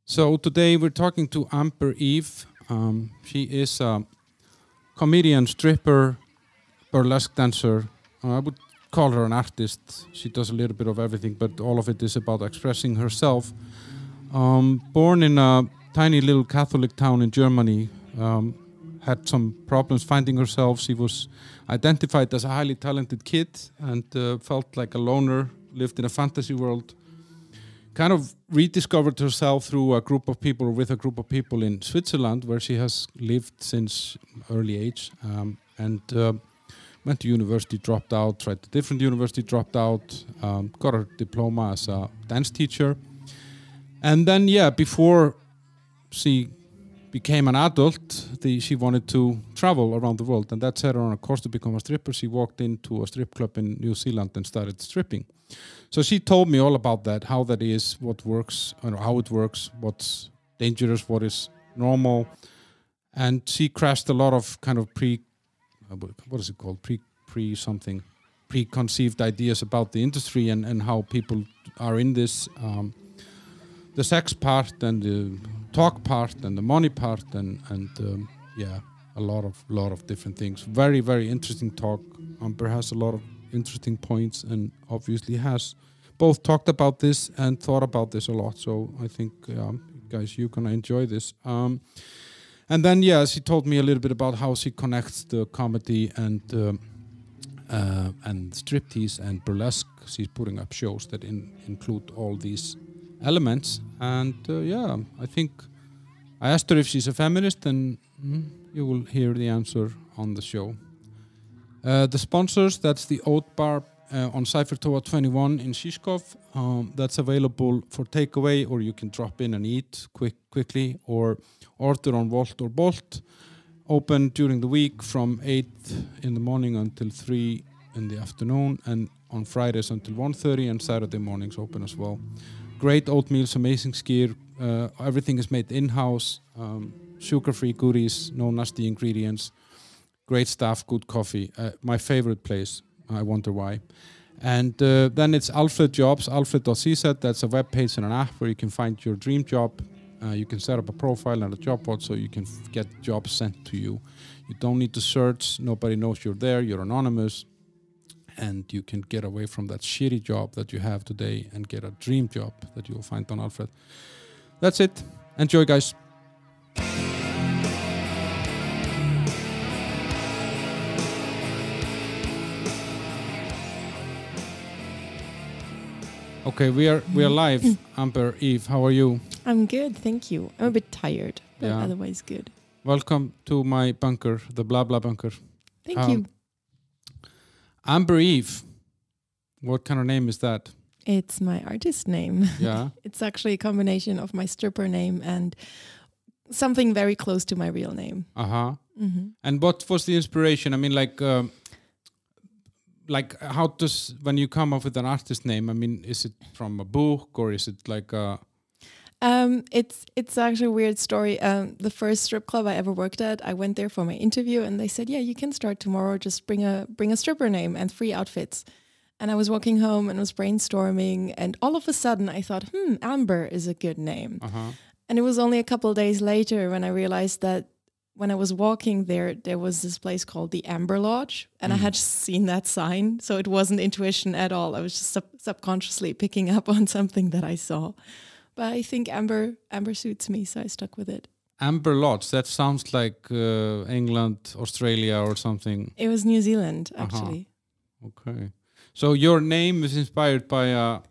So today we're talking to Amber Eve. She is a comedian, stripper, burlesque dancer. I would call her an artist. She does a little bit of everything, but all of it is about expressing herself. Born in a tiny little Catholic town in Germany, had some problems finding herself. She was identified as a highly talented kid and felt like a loner, lived in a fantasy world. Kind of rediscovered herself through a group of people, with a group of people in Switzerland, where she has lived since early age, and went to university, dropped out, tried a different university, dropped out, got her diploma as a dance teacher. And then, before she became an adult, she wanted to travel around the world, and that set her on a course to become a stripper. She walked into a strip club in New Zealand and started stripping. So she told me all about that, how that is, what works, how it works, what's dangerous, what is normal. And she crashed a lot of kind of preconceived ideas about the industry and how people are in this, the sex part and the talk part and the money part and a lot of different things. Very, very interesting talk. Amber has a lot of interesting points and obviously has both talked about this and thought about this a lot. So I think, guys, you're gonna enjoy this. And then, she told me a little bit about how she connects the comedy and striptease and burlesque. She's putting up shows that include all these elements. And I think I asked her if she's a feminist, and you will hear the answer on the show. The sponsors, that's the Oat Bar on Cyphertoa 21 in Žižkov. That's available for takeaway, or you can drop in and eat quickly, or order on Volt or Bolt. Open during the week from 8 in the morning until 3 in the afternoon, and on Fridays until 1:30, and Saturday mornings open as well. Great oatmeals, amazing skyr. Everything is made in-house. Sugar-free goodies, no nasty ingredients. Great staff, good coffee. My favorite place. I wonder why. And then it's Alfred Jobs, alfred.cz. That's a web page and an app where you can find your dream job. You can set up a profile and a job board so you can get jobs sent to you. You don't need to search. Nobody knows you're there. You're anonymous. And you can get away from that shitty job that you have today and get a dream job that you'll find on Alfred. That's it. Enjoy, guys. Okay, we are live. Amber Eve, how are you? I'm good, thank you. I'm a bit tired, but otherwise good. Welcome to my bunker, the blah blah bunker. Thank you. Amber Eve, what kind of name is that? It's my artist name. Yeah. It's actually a combination of my stripper name and something very close to my real name. Mm-hmm. And what was the inspiration? I mean, how does, when you come up with an artist name, I mean, is it from a book or is it like a... It's actually a weird story. The first strip club I ever worked at, I went there for my interview and they said, you can start tomorrow, just bring a stripper name and 3 outfits. And I was walking home and was brainstorming, and all of a sudden I thought, Amber is a good name. And it was only a couple of days later when I realized that when I was walking there was this place called the Amber Lodge, and I had seen that sign. So it wasn't intuition at all. I was just subconsciously picking up on something that I saw. But I think Amber suits me, so I stuck with it. Amber Lodge, that sounds like England, Australia or something. It was New Zealand, actually. Okay. So your name is inspired by a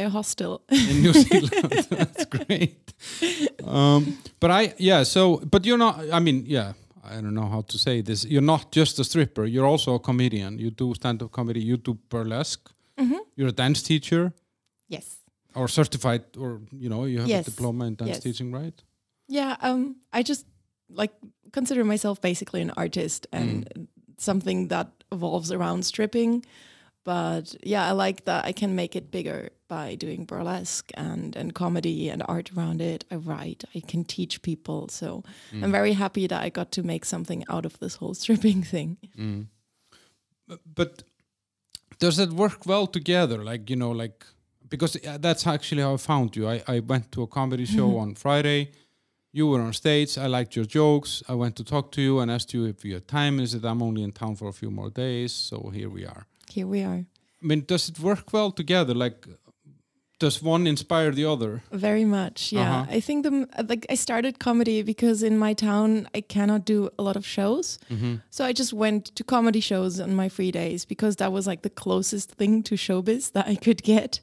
hostel in New Zealand. That's great. But you're not, I don't know how to say this. You're not just a stripper. You're also a comedian. You do stand-up comedy. You do burlesque. Mm-hmm. You're a dance teacher. Yes. Or certified, or, you have a diploma in dance teaching, right? Yeah. I just consider myself basically an artist and something that evolves around stripping. But I like that I can make it bigger by doing burlesque and comedy and art around it. I write, I can teach people. So I'm very happy that I got to make something out of this whole stripping thing. But does it work well together? because that's actually how I found you. I went to a comedy show on Friday. You were on stage. I liked your jokes. I went to talk to you and asked you if you had time. And said, I'm only in town for a few more days. So here we are. Here we are. I mean, does it work well together? Like, does one inspire the other? Very much, yeah. I think I started comedy because in my town I cannot do a lot of shows. So I just went to comedy shows on my free days because that was like the closest thing to showbiz that I could get.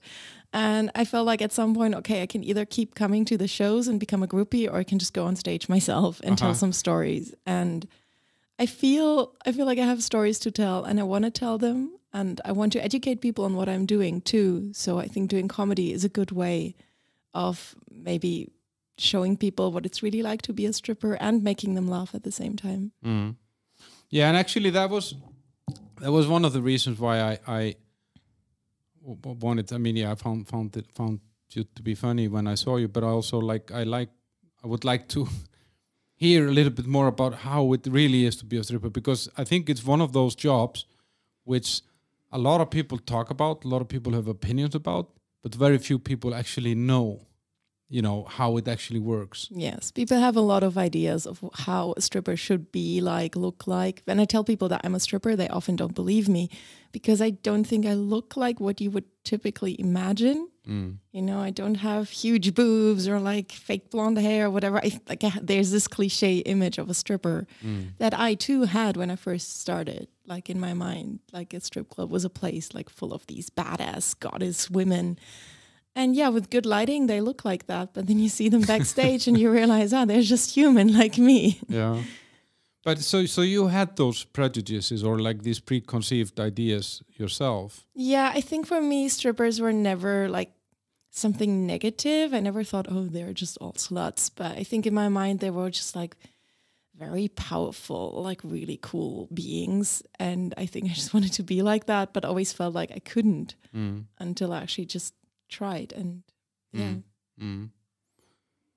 And I felt like at some point, okay, I can either keep coming to the shows and become a groupie, or I can just go on stage myself and tell some stories. And I feel like I have stories to tell and I want to tell them. And I want to educate people on what I'm doing too. So I think doing comedy is a good way of maybe showing people what it's really like to be a stripper and making them laugh at the same time. Yeah, and actually that was one of the reasons why I wanted. I mean, yeah, I found you to be funny when I saw you, but also I would like to hear a little bit more about how it really is to be a stripper, because I think it's one of those jobs which a lot of people talk about, a lot of people have opinions about, but very few people actually know, how it actually works. Yes, people have a lot of ideas of how a stripper should be like, look like. When I tell people that I'm a stripper, they often don't believe me because I don't think I look like what you would typically imagine. I don't have huge boobs or like fake blonde hair or whatever. There's this cliche image of a stripper that I too had when I first started. Like in my mind, like a strip club was a place like full of these badass goddess women. And yeah, with good lighting, they look like that. But then you see them backstage and you realize, they're just human like me. Yeah. But so you had those prejudices or like these preconceived ideas yourself? Yeah, I think for me, strippers were never like something negative. I never thought, they're just all sluts. But I think in my mind, they were just like very powerful, like really cool beings. And I think I just wanted to be like that, but always felt like I couldn't until I actually just tried. And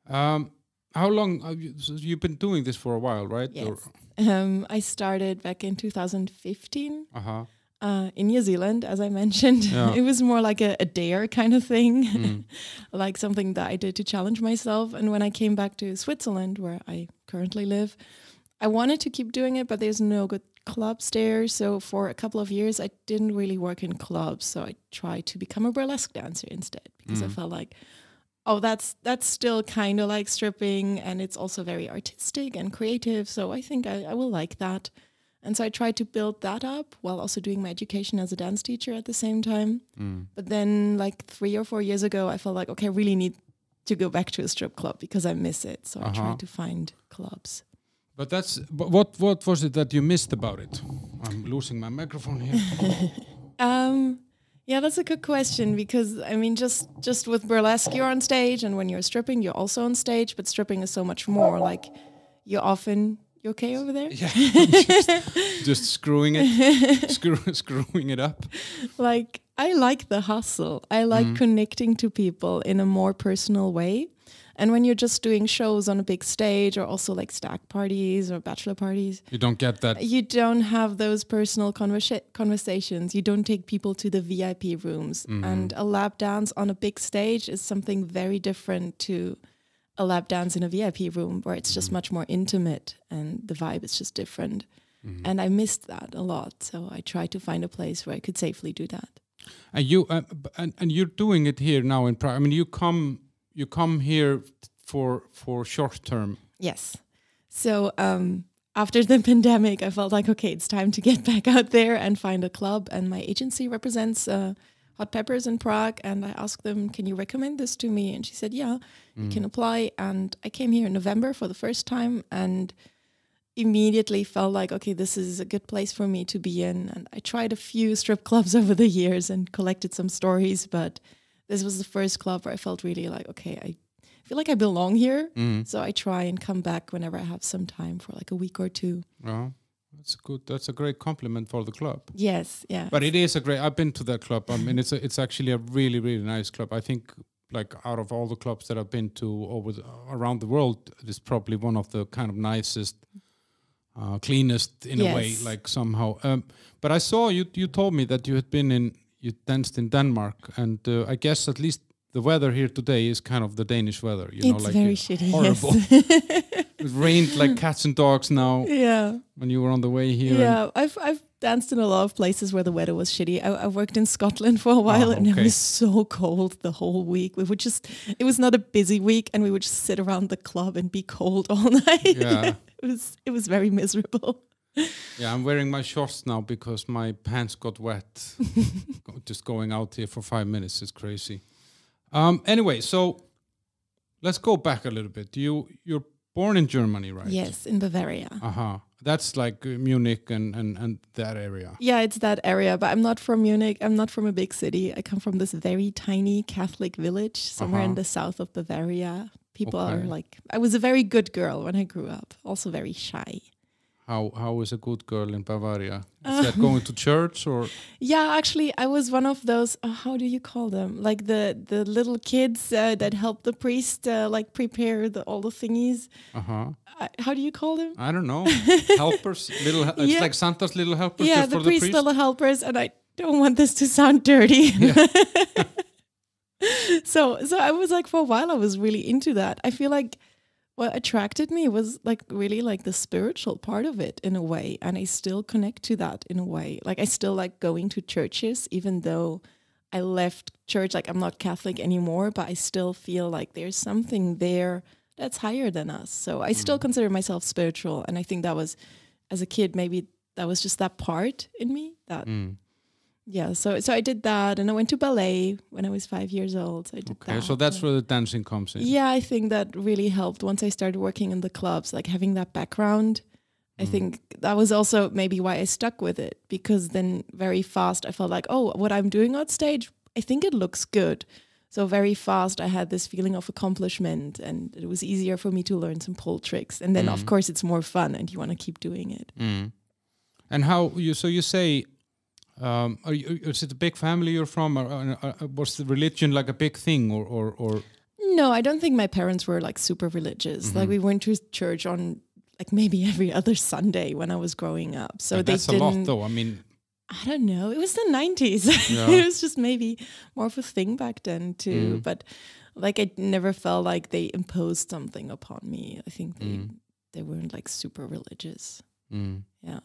how long you've been doing this for a while, right? Yes. I started back in 2015 in New Zealand, as I mentioned. Yeah. It was more like a dare kind of thing, like something that I did to challenge myself. And when I came back to Switzerland, where I currently live, I wanted to keep doing it, but there's no good clubs there. So for a couple of years, I didn't really work in clubs. So I tried to become a burlesque dancer instead, because I felt like, that's still kind of like stripping, and it's also very artistic and creative. So I think I will like that. And so I tried to build that up while also doing my education as a dance teacher at the same time. But then like 3 or 4 years ago, I felt like, okay, I really need to go back to a strip club because I miss it. So I tried to find clubs. But what was it that you missed about it? I'm losing my microphone here. Yeah, that's a good question, because I mean, just with burlesque, you're on stage, and when you're stripping, you're also on stage. But stripping is so much more. Like, you okay over there? Yeah, just screwing it up. Like, I like the hustle. I like connecting to people in a more personal way. And when you're just doing shows on a big stage, or also like stag parties or bachelor parties, you don't get that. You don't have those personal conversations. You don't take people to the VIP rooms. And a lap dance on a big stage is something very different to a lap dance in a VIP room, where it's just much more intimate and the vibe is just different. And I missed that a lot. So I tried to find a place where I could safely do that. And you're doing it here now in Prague. I mean, you come here for short term. Yes. So after the pandemic, I felt like, okay, it's time to get back out there and find a club. And my agency represents Hot Peppers in Prague. And I asked them, can you recommend this to me? And she said, yeah, you can apply. And I came here in November for the first time and immediately felt like, okay, this is a good place for me to be in. And I tried a few strip clubs over the years and collected some stories, but this was the first club where I felt really like, okay, I feel like I belong here. So I try and come back whenever I have some time for like a week or two. Oh, that's good. That's a great compliment for the club. Yes, yeah. But it is I've been to that club. I mean, it's actually a really, really nice club. I think like out of all the clubs that I've been to around the world, it is probably one of the kind of nicest, cleanest in a way, like somehow. But I saw you told me that you had been you danced in Denmark, and I guess at least the weather here today is kind of the Danish weather. You know, It's like very shitty. horrible. Yes. It rained like cats and dogs now. Yeah. When you were on the way here. Yeah, I've danced in a lot of places where the weather was shitty. I worked in Scotland for a while, and it was so cold the whole week. It was not a busy week, and we would just sit around the club and be cold all night. Yeah. It was very miserable. Yeah, I'm wearing my shorts now because my pants got wet. Just going out here for 5 minutes is crazy. Anyway, so let's go back a little bit. You're born in Germany, right? Yes, in Bavaria. That's like Munich and that area. Yeah, it's that area, but I'm not from Munich. I'm not from a big city. I come from this very tiny Catholic village somewhere in the south of Bavaria. People are like, I was a very good girl when I grew up, also very shy. How is a good girl in Bavaria? Is that going to church or? Yeah, actually, I was one of those. How do you call them? Like the little kids that help the priest like prepare all the thingies. How do you call them? I don't know. Helpers, it's like Santa's little helpers. Yeah, just the for priest's the priest. little helpers, and I don't want this to sound dirty. Yeah. So I was like, for a while, I was really into that. I feel like what attracted me was like really like the spiritual part of it in a way. And I still connect to that in a way. Like I still like going to churches, even though I left church, like I'm not Catholic anymore, but I still feel like there's something there that's higher than us. So I still consider myself spiritual. And I think that was, as a kid, maybe that was just that part in me that... Yeah, so I did that, and I went to ballet when I was 5 years old. I did that. Okay, so that's where the dancing comes in. Yeah, I think that really helped once I started working in the clubs, like having that background. I think that was also maybe why I stuck with it, because then very fast I felt like, oh, what I'm doing on stage, I think it looks good. So very fast I had this feeling of accomplishment, and it was easier for me to learn some pole tricks. And then, of course, it's more fun, and you want to keep doing it. And how you say... is it a big family you're from, or was the religion like a big thing, or? No, I don't think my parents were like super religious. Like we went to church on like maybe every other Sunday when I was growing up. So that's they didn't. A lot, though. I mean, I don't know. It was the 90s. Yeah. It was just maybe more of a thing back then too. But like I never felt like they imposed something upon me. I think they weren't like super religious. Yeah.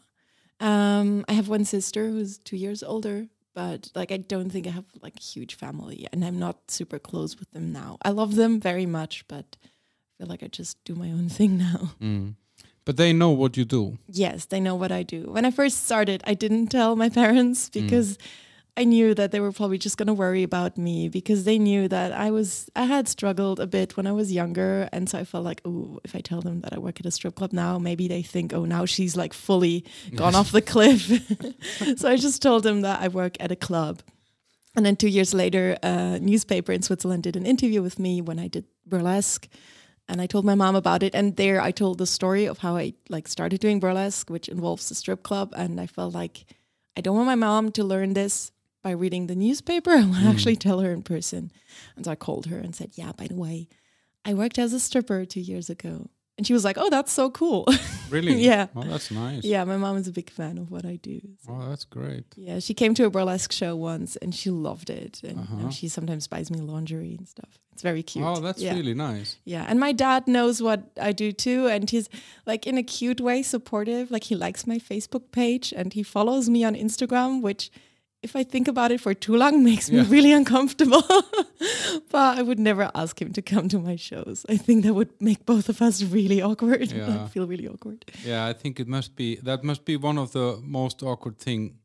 I have one sister who's 2 years older, but like I don't think I have like a huge family, and I'm not super close with them now. I love them very much, but I feel like I just do my own thing now. But they know what you do. Yes, they know what I do. When I first started, I didn't tell my parents because I knew that they were probably just going to worry about me, because they knew that I had struggled a bit when I was younger. And so I felt like, oh, if I tell them that I work at a strip club now, maybe they think, oh, now she's like fully gone off the cliff. So I just told them that I work at a club. And then 2 years later, a newspaper in Switzerland did an interview with me when I did burlesque. And I told my mom about it. And there I told the story of how I like started doing burlesque, which involves the strip club. And I felt like I don't want my mom to learn this by reading the newspaper. I want to actually tell her in person. And so I called her and said, yeah, by the way, I worked as a stripper 2 years ago. And she was like, oh, that's so cool. Really? Yeah. Oh, that's nice. Yeah, my mom is a big fan of what I do. So. Oh, that's great. Yeah, she came to a burlesque show once and she loved it. And now she sometimes buys me lingerie and stuff. It's very cute. Oh, that's really nice. Yeah, and my dad knows what I do too. And he's like in a cute way supportive. Like he likes my Facebook page and he follows me on Instagram, which... if I think about it for too long, makes me really uncomfortable. But I would never ask him to come to my shows. I think that would make both of us really awkward. I feel really awkward. Yeah, I think that must be one of the most awkward thing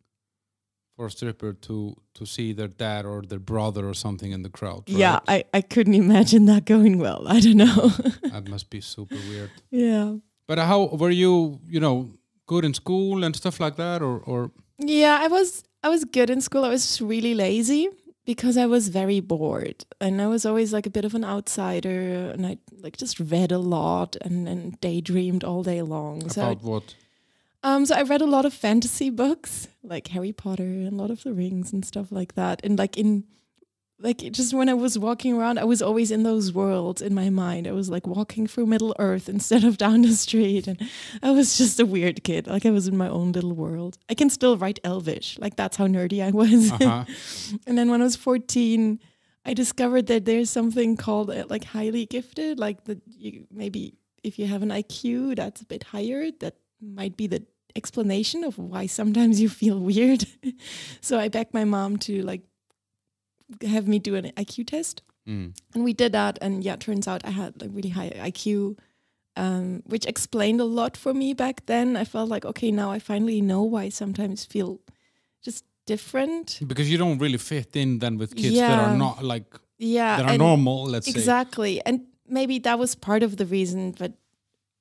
for a stripper to see their dad or their brother or something in the crowd. Right? Yeah, I couldn't imagine that going well. I don't know. That must be super weird. Yeah. But how were you, good in school and stuff like that, or? Yeah, I was good in school. I was just really lazy because I was very bored, and I was always like a bit of an outsider, and I like just read a lot and daydreamed all day long. About what? So I read a lot of fantasy books, like Harry Potter and Lord of the Rings and stuff like that. And like in like just when I was walking around, I was always in those worlds in my mind. I was like walking through Middle Earth instead of down the street. And I was just a weird kid. Like I was in my own little world. I can still write Elvish. Like that's how nerdy I was. And then when I was 14, I discovered that there's something called like highly gifted. Like that you maybe if you have an IQ that's a bit higher, that might be the explanation of why sometimes you feel weird. So I begged my mom to like have me do an IQ test. And we did that. And yeah, it turns out I had like really high IQ, which explained a lot for me back then. I felt like, okay, now I finally know why I sometimes feel just different. Because you don't really fit in then with kids that are not like, that are normal, let's say. Exactly. And maybe that was part of the reason, but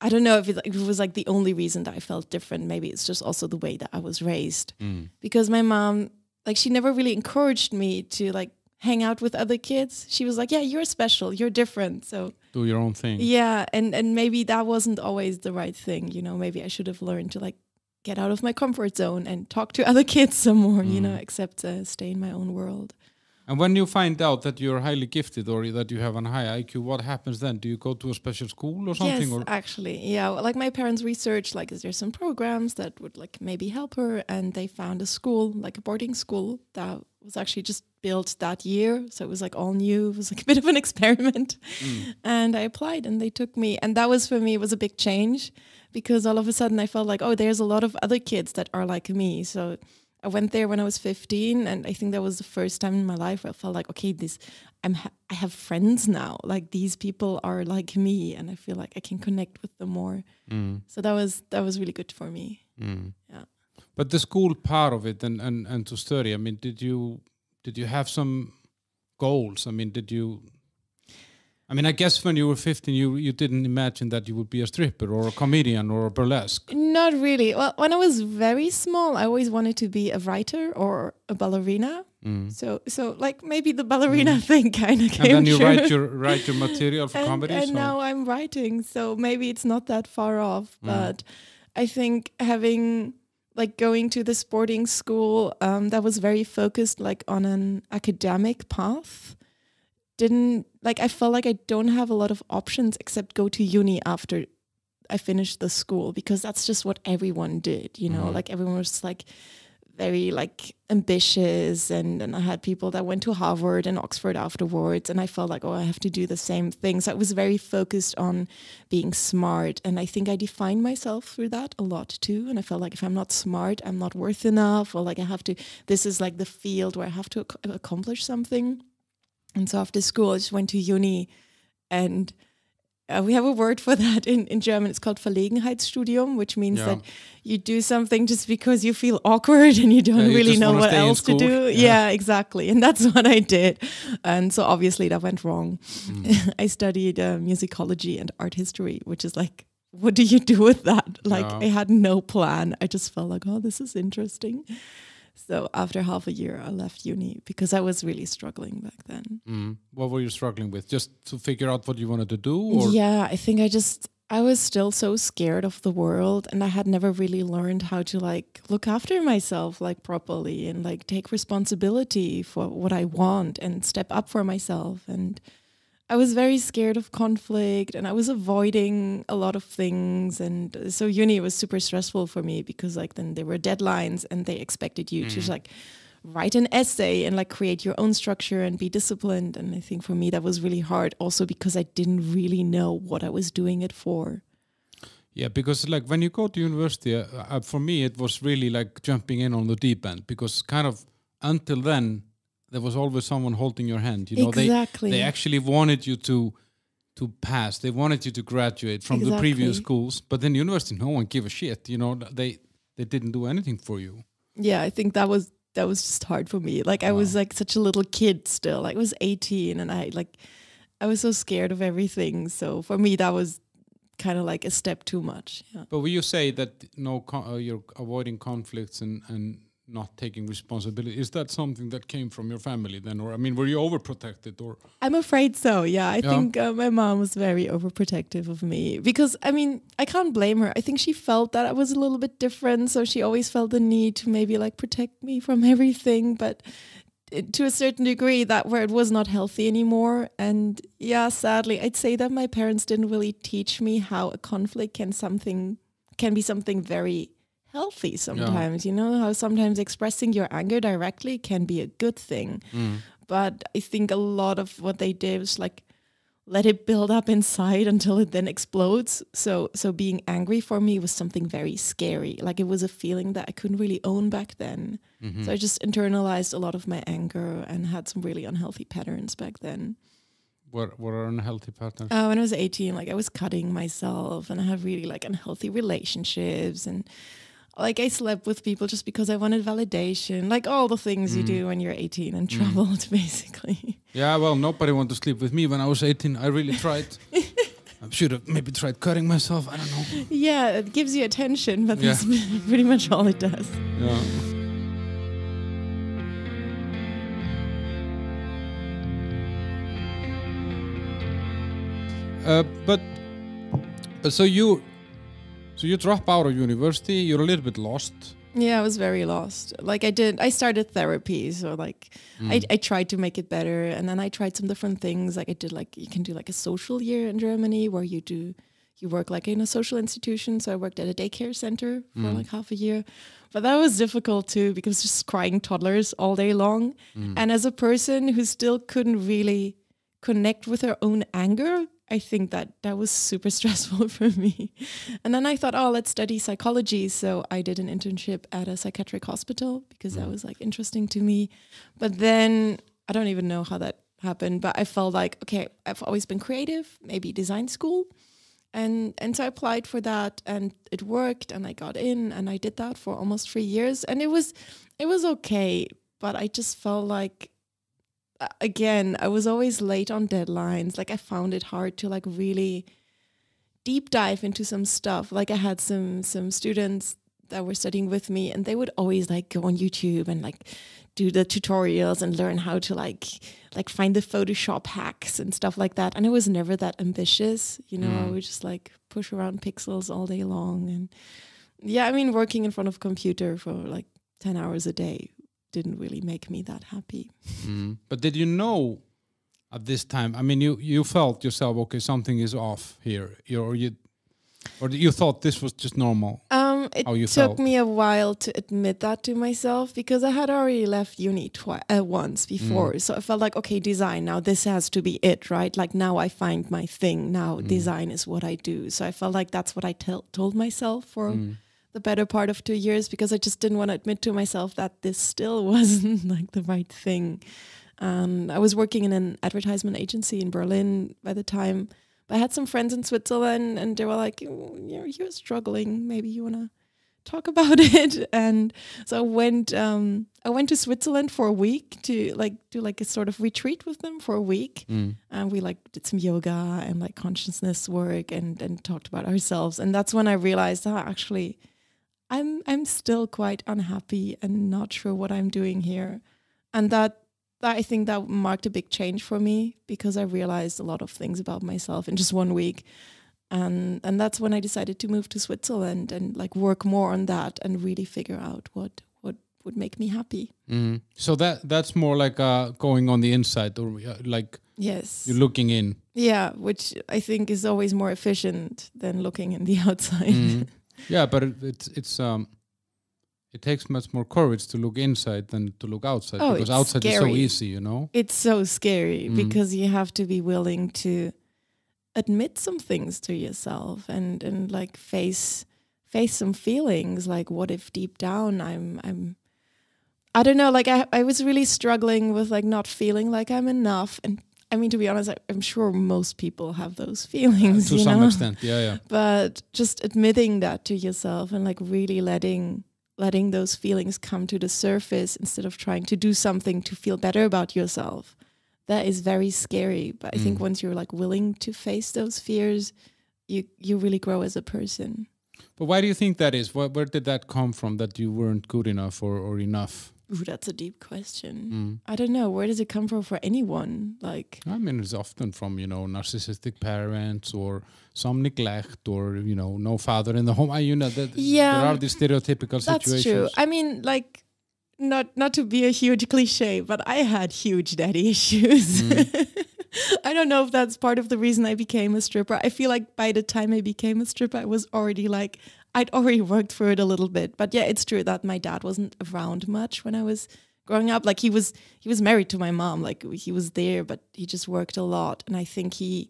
I don't know if it was like the only reason that I felt different. Maybe it's just also the way that I was raised. Because my mom, like she never really encouraged me to like hang out with other kids. She was like, yeah, you're special, you're different. So do your own thing. Yeah. And maybe that wasn't always the right thing. You know, maybe I should have learned to like get out of my comfort zone and talk to other kids some more, you know, except stay in my own world. And when you find out that you're highly gifted or that you have a high IQ, what happens then? Do you go to a special school or something? Yes, actually. Yeah. Like my parents researched, like, is there some programs that would like maybe help her? And they found a school, like a boarding school that was actually just built that year. So it was like all new. It was like a bit of an experiment. And I applied and they took me. And that was for me, it was a big change because all of a sudden I felt like, oh, there's a lot of other kids that are like me. So I went there when I was 15, and I think that was the first time in my life where I felt like, okay, I have friends now. Like these people are like me, and I feel like I can connect with them more. So that was really good for me. Yeah. But the school part of it and to study, I mean, did you have some goals? I mean, I guess when you were 15, you didn't imagine that you would be a stripper or a comedian or a burlesque. Not really. Well, when I was very small, I always wanted to be a writer or a ballerina. So like maybe the ballerina thing kind of came And then you true. write your material for comedy. And now I'm writing, so maybe it's not that far off. But I think going to the sporting school that was very focused like on an academic path. I felt like I don't have a lot of options except go to uni after I finished the school, because that's just what everyone did, you know, like everyone was like very like ambitious, and I had people that went to Harvard and Oxford afterwards, and I felt like, oh, I have to do the same thing. So I was very focused on being smart, and I think I defined myself through that a lot too. And I felt like if I'm not smart, I'm not worth enough, or like this is like the field where I have to accomplish something. And so after school, I just went to uni, and we have a word for that in German. It's called Verlegenheitsstudium, which means that you do something just because you feel awkward and you don't really know what else to do. Yeah, exactly. And that's what I did. And so obviously that went wrong. I studied musicology and art history, which is like, what do you do with that? Like I had no plan. I just felt like, oh, this is interesting. So after half a year, I left uni because I was really struggling back then. What were you struggling with? Just to figure out what you wanted to do? Or? Yeah, I think I was still so scared of the world, and I had never really learned how to like look after myself like properly and like take responsibility for what I want and step up for myself. And I was very scared of conflict, and I was avoiding a lot of things. And so uni was super stressful for me because like then there were deadlines and they expected you to like write an essay and like create your own structure and be disciplined. And I think for me that was really hard also because I didn't really know what I was doing it for. Yeah, because like when you go to university, for me it was really like jumping in on the deep end, because kind of until then, there was always someone holding your hand. You know, exactly. They actually wanted you to pass. They wanted you to graduate from the previous schools. But then university, no one gave a shit. You know, they didn't do anything for you. Yeah, I think that was just hard for me. Like I was like such a little kid still. Like I was 18, and I was so scared of everything. So for me, that was kind of like a step too much. Yeah. But will you say that you're avoiding conflicts and not taking responsibility? Is that something that came from your family then? Or, I mean, were you overprotected? Or I'm afraid so, yeah. I think my mom was very overprotective of me because, I mean, I can't blame her. I think she felt that I was a little bit different, so she always felt the need to maybe like protect me from everything. But to a certain degree, that where it was not healthy anymore. And yeah, sadly, I'd say that my parents didn't really teach me how a conflict can be something very healthy sometimes. You know, how sometimes expressing your anger directly can be a good thing. But I think a lot of what they did was like let it build up inside until it then explodes. So being angry for me was something very scary. Like it was a feeling that I couldn't really own back then. So I just internalized a lot of my anger and had some really unhealthy patterns back then. What are unhealthy patterns? When I was 18, like I was cutting myself and I had really like unhealthy relationships, and like I slept with people just because I wanted validation, like all the things you do when you're 18 and troubled, basically. Yeah, well, nobody wanted to sleep with me when I was 18. I really tried. I should have maybe tried cutting myself. I don't know. Yeah, it gives you attention, but that's pretty much all it does. Yeah. But so you drop out of university. You're a little bit lost. Yeah, I was very lost. Like I started therapy, so like I tried to make it better, and then I tried some different things. Like I did, like you can do like a social year in Germany where you work like in a social institution. So I worked at a daycare center for like half a year, but that was difficult too because just crying toddlers all day long. And as a person who still couldn't really connect with her own anger, I think that was super stressful for me. And then I thought, oh, let's study psychology. So I did an internship at a psychiatric hospital because that was like interesting to me. But then I don't even know how that happened, but I felt like, okay, I've always been creative, maybe design school. And so I applied for that and it worked and I got in and I did that for almost 3 years. And it was okay, but I just felt like, again, I was always late on deadlines. Like I found it hard to like really deep dive into some stuff. Like I had some students that were studying with me and they would always like go on YouTube and like do the tutorials and learn how to like find the Photoshop hacks and stuff like that. And I was never that ambitious, you know, I would just like push around pixels all day long. And yeah, I mean, working in front of a computer for like 10 hours a day didn't really make me that happy. But did you know at this time, I mean, you felt yourself, okay, something is off here, or you thought this was just normal? It took me a while to admit that to myself because I had already left uni once before. So I felt like, okay, design, now this has to be it, right? Like now I find my thing, now design is what I do. So I felt like that's what I told myself for the better part of 2 years because I just didn't want to admit to myself that this still wasn't like the right thing. I was working in an advertisement agency in Berlin by the time. But I had some friends in Switzerland and they were like, you're struggling. Maybe you want to talk about it. And so I went to Switzerland for a week to like do like a sort of retreat with them for a week. And we like did some yoga and like consciousness work and talked about ourselves. And that's when I realized, actually, I'm still quite unhappy and not sure what I'm doing here. And that I think that marked a big change for me because I realized a lot of things about myself in just 1 week. And that's when I decided to move to Switzerland and like work more on that and really figure out what would make me happy. So that's more like going on the inside, or like yes, you're looking in. Yeah, which I think is always more efficient than looking in the outside. Yeah, but it takes much more courage to look inside than to look outside because outside is so easy, you know? It's so scary because you have to be willing to admit some things to yourself and like face some feelings. Like what if deep down I don't know, like I was really struggling with like not feeling like I'm enough. And I mean, to be honest, I'm sure most people have those feelings, to some extent, yeah. But just admitting that to yourself and like really letting those feelings come to the surface instead of trying to do something to feel better about yourself. That is very scary. But I think once you're like willing to face those fears, you really grow as a person. But why do you think that is? Where did that come from, that you weren't good enough or enough? Ooh, that's a deep question. I don't know. Where does it come from for anyone? Like, I mean, it's often from, narcissistic parents or some neglect or, no father in the home. There are these stereotypical situations. That's true. I mean, like, not to be a huge cliche, but I had huge daddy issues. I don't know if that's part of the reason I became a stripper. I feel like by the time I became a stripper, I was already like, I'd already worked through it a little bit. But yeah, it's true that my dad wasn't around much when I was growing up. Like he was married to my mom. Like he was there, but he just worked a lot. And I think he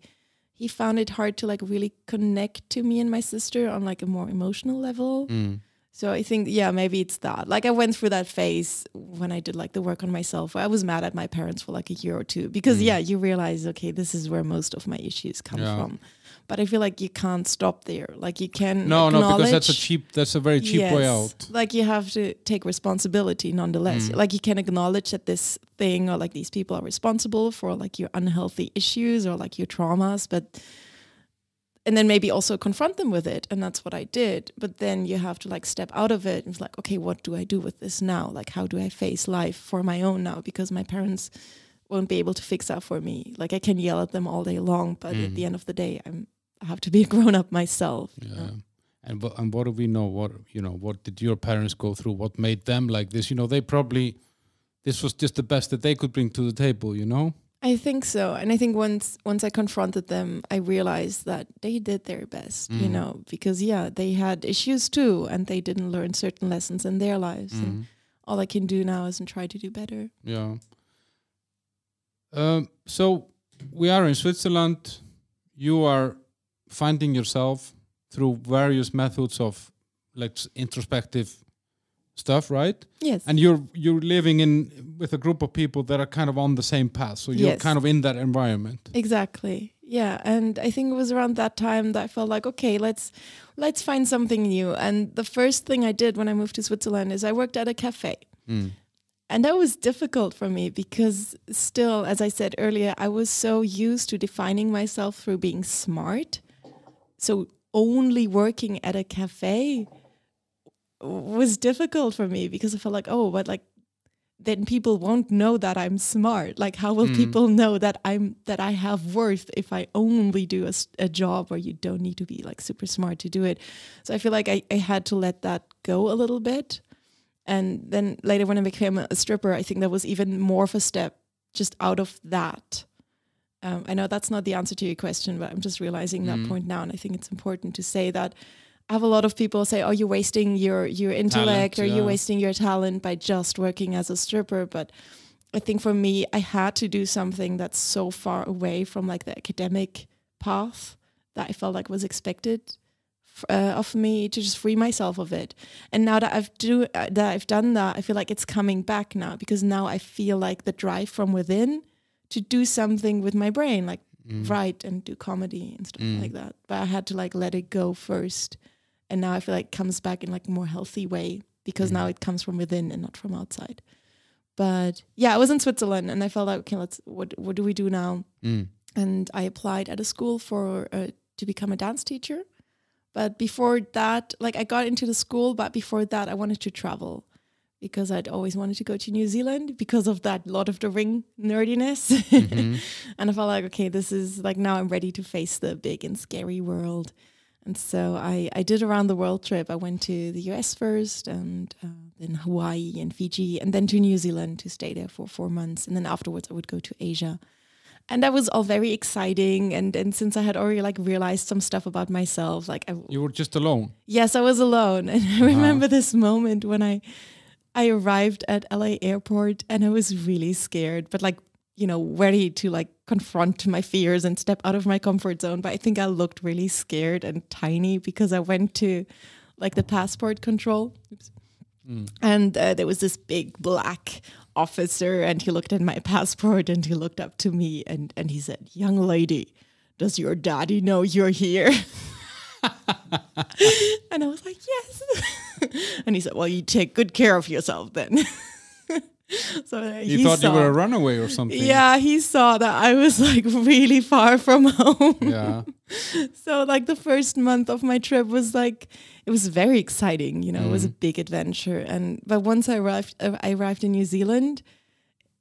found it hard to like really connect to me and my sister on like a more emotional level. So I think, yeah, maybe it's that. Like I went through that phase when I did like the work on myself. I was mad at my parents for like a year or two because you realize, okay, this is where most of my issues come from. But I feel like you can't stop there. Like you can no, because that's a very cheap way out. Like you have to take responsibility nonetheless. Like you can acknowledge that this thing or like these people are responsible for like your unhealthy issues or like your traumas, and then maybe also confront them with it. And that's what I did. But then you have to like step out of it and it's like, okay, what do I do with this now? Like, how do I face life for my own now? Because my parents won't be able to fix that for me. Like I can yell at them all day long, but at the end of the day, I have to be a grown up myself. Yeah. You know? And what do we know? What did your parents go through? What made them like this? They probably, this was just the best that they could bring to the table, I think so. And I think once I confronted them, I realized that they did their best, because they had issues too, and they didn't learn certain lessons in their lives. And all I can do now is try to do better. Yeah. So we are in Switzerland. You are finding yourself through various methods of like introspective stuff, right? Yes. And you're living with a group of people that are kind of on the same path, so you're kind of in that environment. Exactly. Yeah, and I think it was around that time that I felt like, okay, let's find something new. And the first thing I did when I moved to Switzerland is I worked at a cafe. And that was difficult for me because still, as I said earlier, I was so used to defining myself through being smart. So only working at a cafe was difficult for me because I felt like, but like then people won't know that I'm smart. Like how will people know that I have worth if I only do a job where you don't need to be like super smart to do it? So I feel like I had to let that go a little bit. And then later when I became a stripper, I think that was even more of a step just out of that. I know that's not the answer to your question, but I'm just realizing that point now. And I think it's important to say that I have a lot of people say, oh, you're wasting your intellect talent, or you're wasting your talent by just working as a stripper. But I think for me, I had to do something that's so far away from like the academic path that I felt like was expected of me to just free myself of it. And now that I've done that, I feel like it's coming back now because now I feel like the drive from within to do something with my brain, like write and do comedy and stuff like that. But I had to like let it go first. And now I feel like it comes back in like a more healthy way because now it comes from within and not from outside. But yeah, I was in Switzerland and I felt like, okay, what do we do now? And I applied at a school to become a dance teacher. But before that, like I got into the school, but before that I wanted to travel because I'd always wanted to go to New Zealand because of that Lord of the Ring nerdiness. And I felt like, okay, this is like now I'm ready to face the big and scary world. And so I did a round the world trip. I went to the US first and then Hawaii and Fiji and then to New Zealand to stay there for 4 months. And then afterwards I would go to Asia. And that was all very exciting. And since I had already like realized some stuff about myself, like you were just alone. Yes, I was alone. And I remember this moment when I arrived at LA airport and I was really scared, but like, ready to like confront my fears and step out of my comfort zone. But I think I looked really scared and tiny because I went to like the passport control. And there was this big black officer and he looked at my passport and he looked up to me and he said, "Young lady, does your daddy know you're here?" And I was like, "Yes." And he said, "Well, you take good care of yourself then." So he thought you were a runaway or something. Yeah, he saw that I was like really far from home. Yeah. So like the first month of my trip was like, it was very exciting, it was a big adventure. But once I arrived in New Zealand,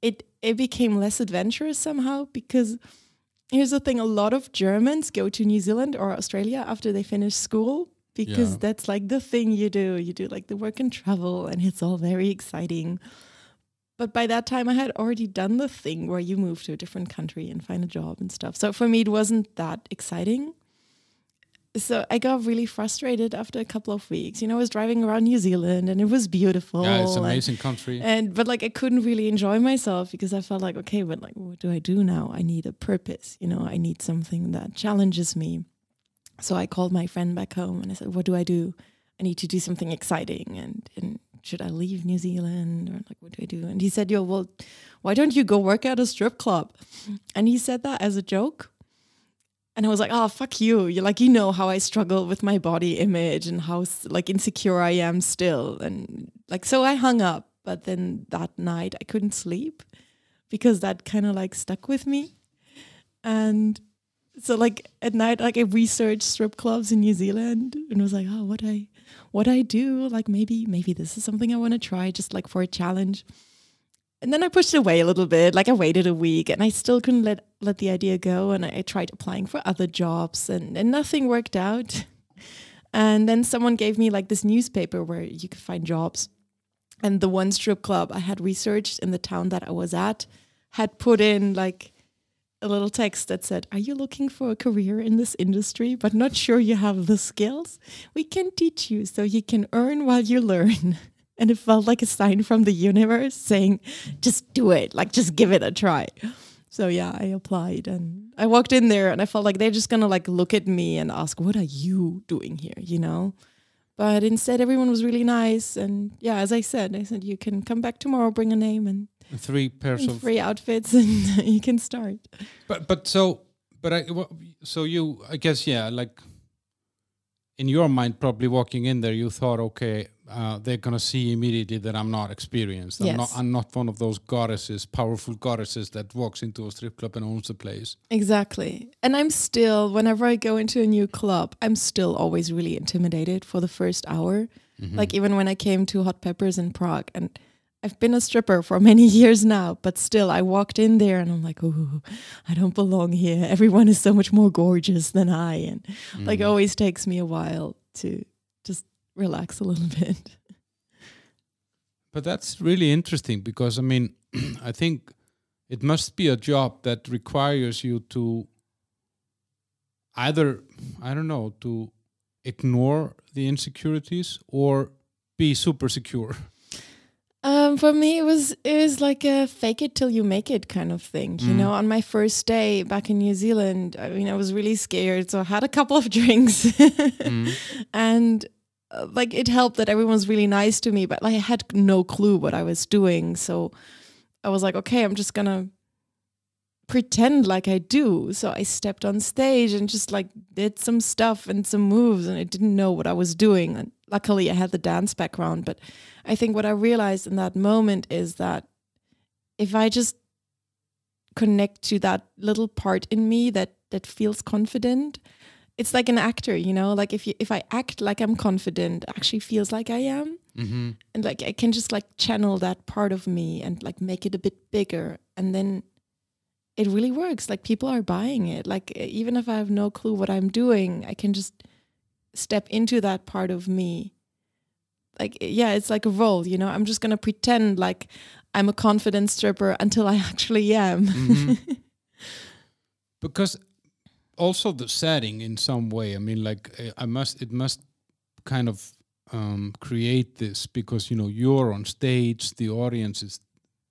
it became less adventurous somehow because here's the thing, a lot of Germans go to New Zealand or Australia after they finish school because Yeah. that's like the thing you do. You do like the work and travel, and it's all very exciting. But by that time, I had already done the thing where you move to a different country and find a job and stuff. So for me, it wasn't that exciting. So I got really frustrated after a couple of weeks. You know, I was driving around New Zealand and it was beautiful. Yeah, it's an amazing country. But like I couldn't really enjoy myself because I felt like, okay, but like what do I do now? I need a purpose. You know, I need something that challenges me. So I called my friend back home and I said, what do? I need to do something exciting. And should I leave New Zealand, or like what do I do? And he said, yo, well, why don't you go work at a strip club? And he said that as a joke. And I was like, oh, fuck you. You're like, you know how I struggle with my body image and how like insecure I am still. And like, so I hung up. But then that night I couldn't sleep because that kind of like stuck with me. And so like at night, like I researched strip clubs in New Zealand and was like, oh, what I do, like maybe this is something I want to try just like for a challenge. And then I pushed it away a little bit. Like I waited a week and I still couldn't let the idea go. And I tried applying for other jobs and nothing worked out. And then someone gave me like this newspaper where you could find jobs. And the one strip club I had researched in the town that I was at had put in like a little text that said, are you looking for a career in this industry, but not sure you have the skills? We can teach you so you can earn while you learn. And it felt like a sign from the universe saying, just do it, like just give it a try. So yeah, I applied and I walked in there and I felt like they're just going to like look at me and ask, what are you doing here, you know? But instead, everyone was really nice. And yeah, as I said, you can come back tomorrow, bring a name and 3 pairs of 3 outfits and you can start. I guess, yeah, like in your mind, probably walking in there, you thought, okay, they're gonna see immediately that I'm not experienced. Yes. I'm not one of those goddesses, powerful goddesses that walks into a strip club and owns the place. Exactly. And I'm still, whenever I go into a new club, I'm still always really intimidated for the first hour. Mm-hmm. Like even when I came to Hot Peppers in Prague, and I've been a stripper for many years now, but still I walked in there and I'm like, oh, I don't belong here. Everyone is so much more gorgeous than I. And like it always takes me a while to just relax a little bit. But that's really interesting because, I mean, I think it must be a job that requires you to either, I don't know, to ignore the insecurities or be super secure. For me, it was like a fake it till you make it kind of thing. You know, on my first day back in New Zealand, I mean, I was really scared. So I had a couple of drinks and like it helped that everyone was really nice to me, but like I had no clue what I was doing. So I was like, okay, I'm just gonna pretend like I do. So I stepped on stage and just like did some stuff and some moves and I didn't know what I was doing. And luckily I had the dance background, but I think what I realized in that moment is that if I just connect to that little part in me that feels confident, it's like an actor, you know, like if I act like I'm confident, it actually feels like I am. Mm-hmm. And like I can just like channel that part of me and like make it a bit bigger. And then it really works. Like people are buying it. Like even if I have no clue what I'm doing, I can just step into that part of me. Like, yeah, it's like a role, you know, I'm just going to pretend like I'm a confident stripper until I actually am. Mm-hmm. Because also the setting in some way, I mean, like it must kind of create this because, you know, you're on stage, the audience is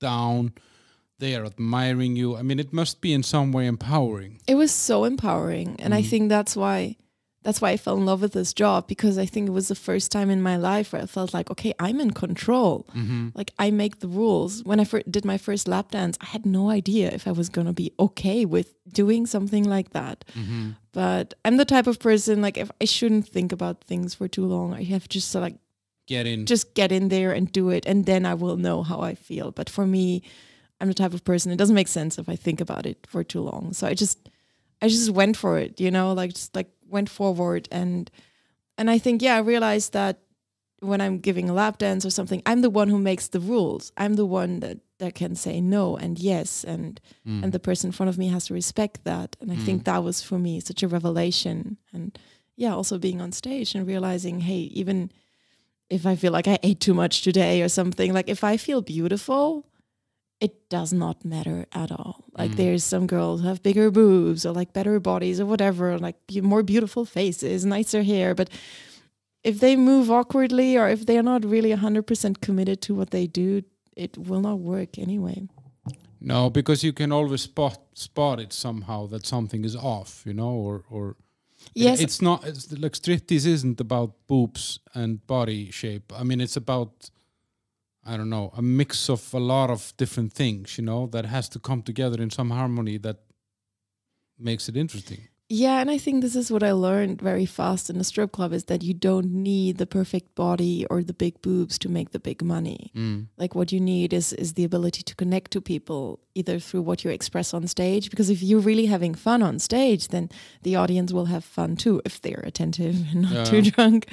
down, they are admiring you. I mean, it must be in some way empowering. It was so empowering. And I think that's why I fell in love with this job, because I think it was the first time in my life where I felt like, okay, I'm in control. Mm-hmm. Like I make the rules. When I did my first lap dance, I had no idea if I was going to be okay with doing something like that. Mm-hmm. But I'm the type of person, like if I shouldn't think about things for too long. I have just to like just get in there and do it. And then I will know how I feel. But for me, I'm the type of person, it doesn't make sense if I think about it for too long. So I just went for it, you know, like just like went forward. And I think, yeah, I realized that when I'm giving a lap dance or something, I'm the one who makes the rules. I'm the one that can say no and yes. And the person in front of me has to respect that. And I think that was for me such a revelation. And also being on stage and realizing, hey, even if I feel like I ate too much today or something, like if I feel beautiful, it does not matter at all. Like there's some girls who have bigger boobs or like better bodies or whatever, like more beautiful faces, nicer hair. But if they move awkwardly or if they are not really 100% committed to what they do, it will not work anyway. No, because you can always spot it somehow that something is off, you know, or yes, it's not. It's like striptease isn't about boobs and body shape. I mean, it's about, I don't know, a mix of a lot of different things, you know, that has to come together in some harmony that makes it interesting. Yeah, and I think this is what I learned very fast in a strip club is that you don't need the perfect body or the big boobs to make the big money. Like what you need is the ability to connect to people either through what you express on stage, because if you're really having fun on stage, then the audience will have fun too if they're attentive and not too drunk.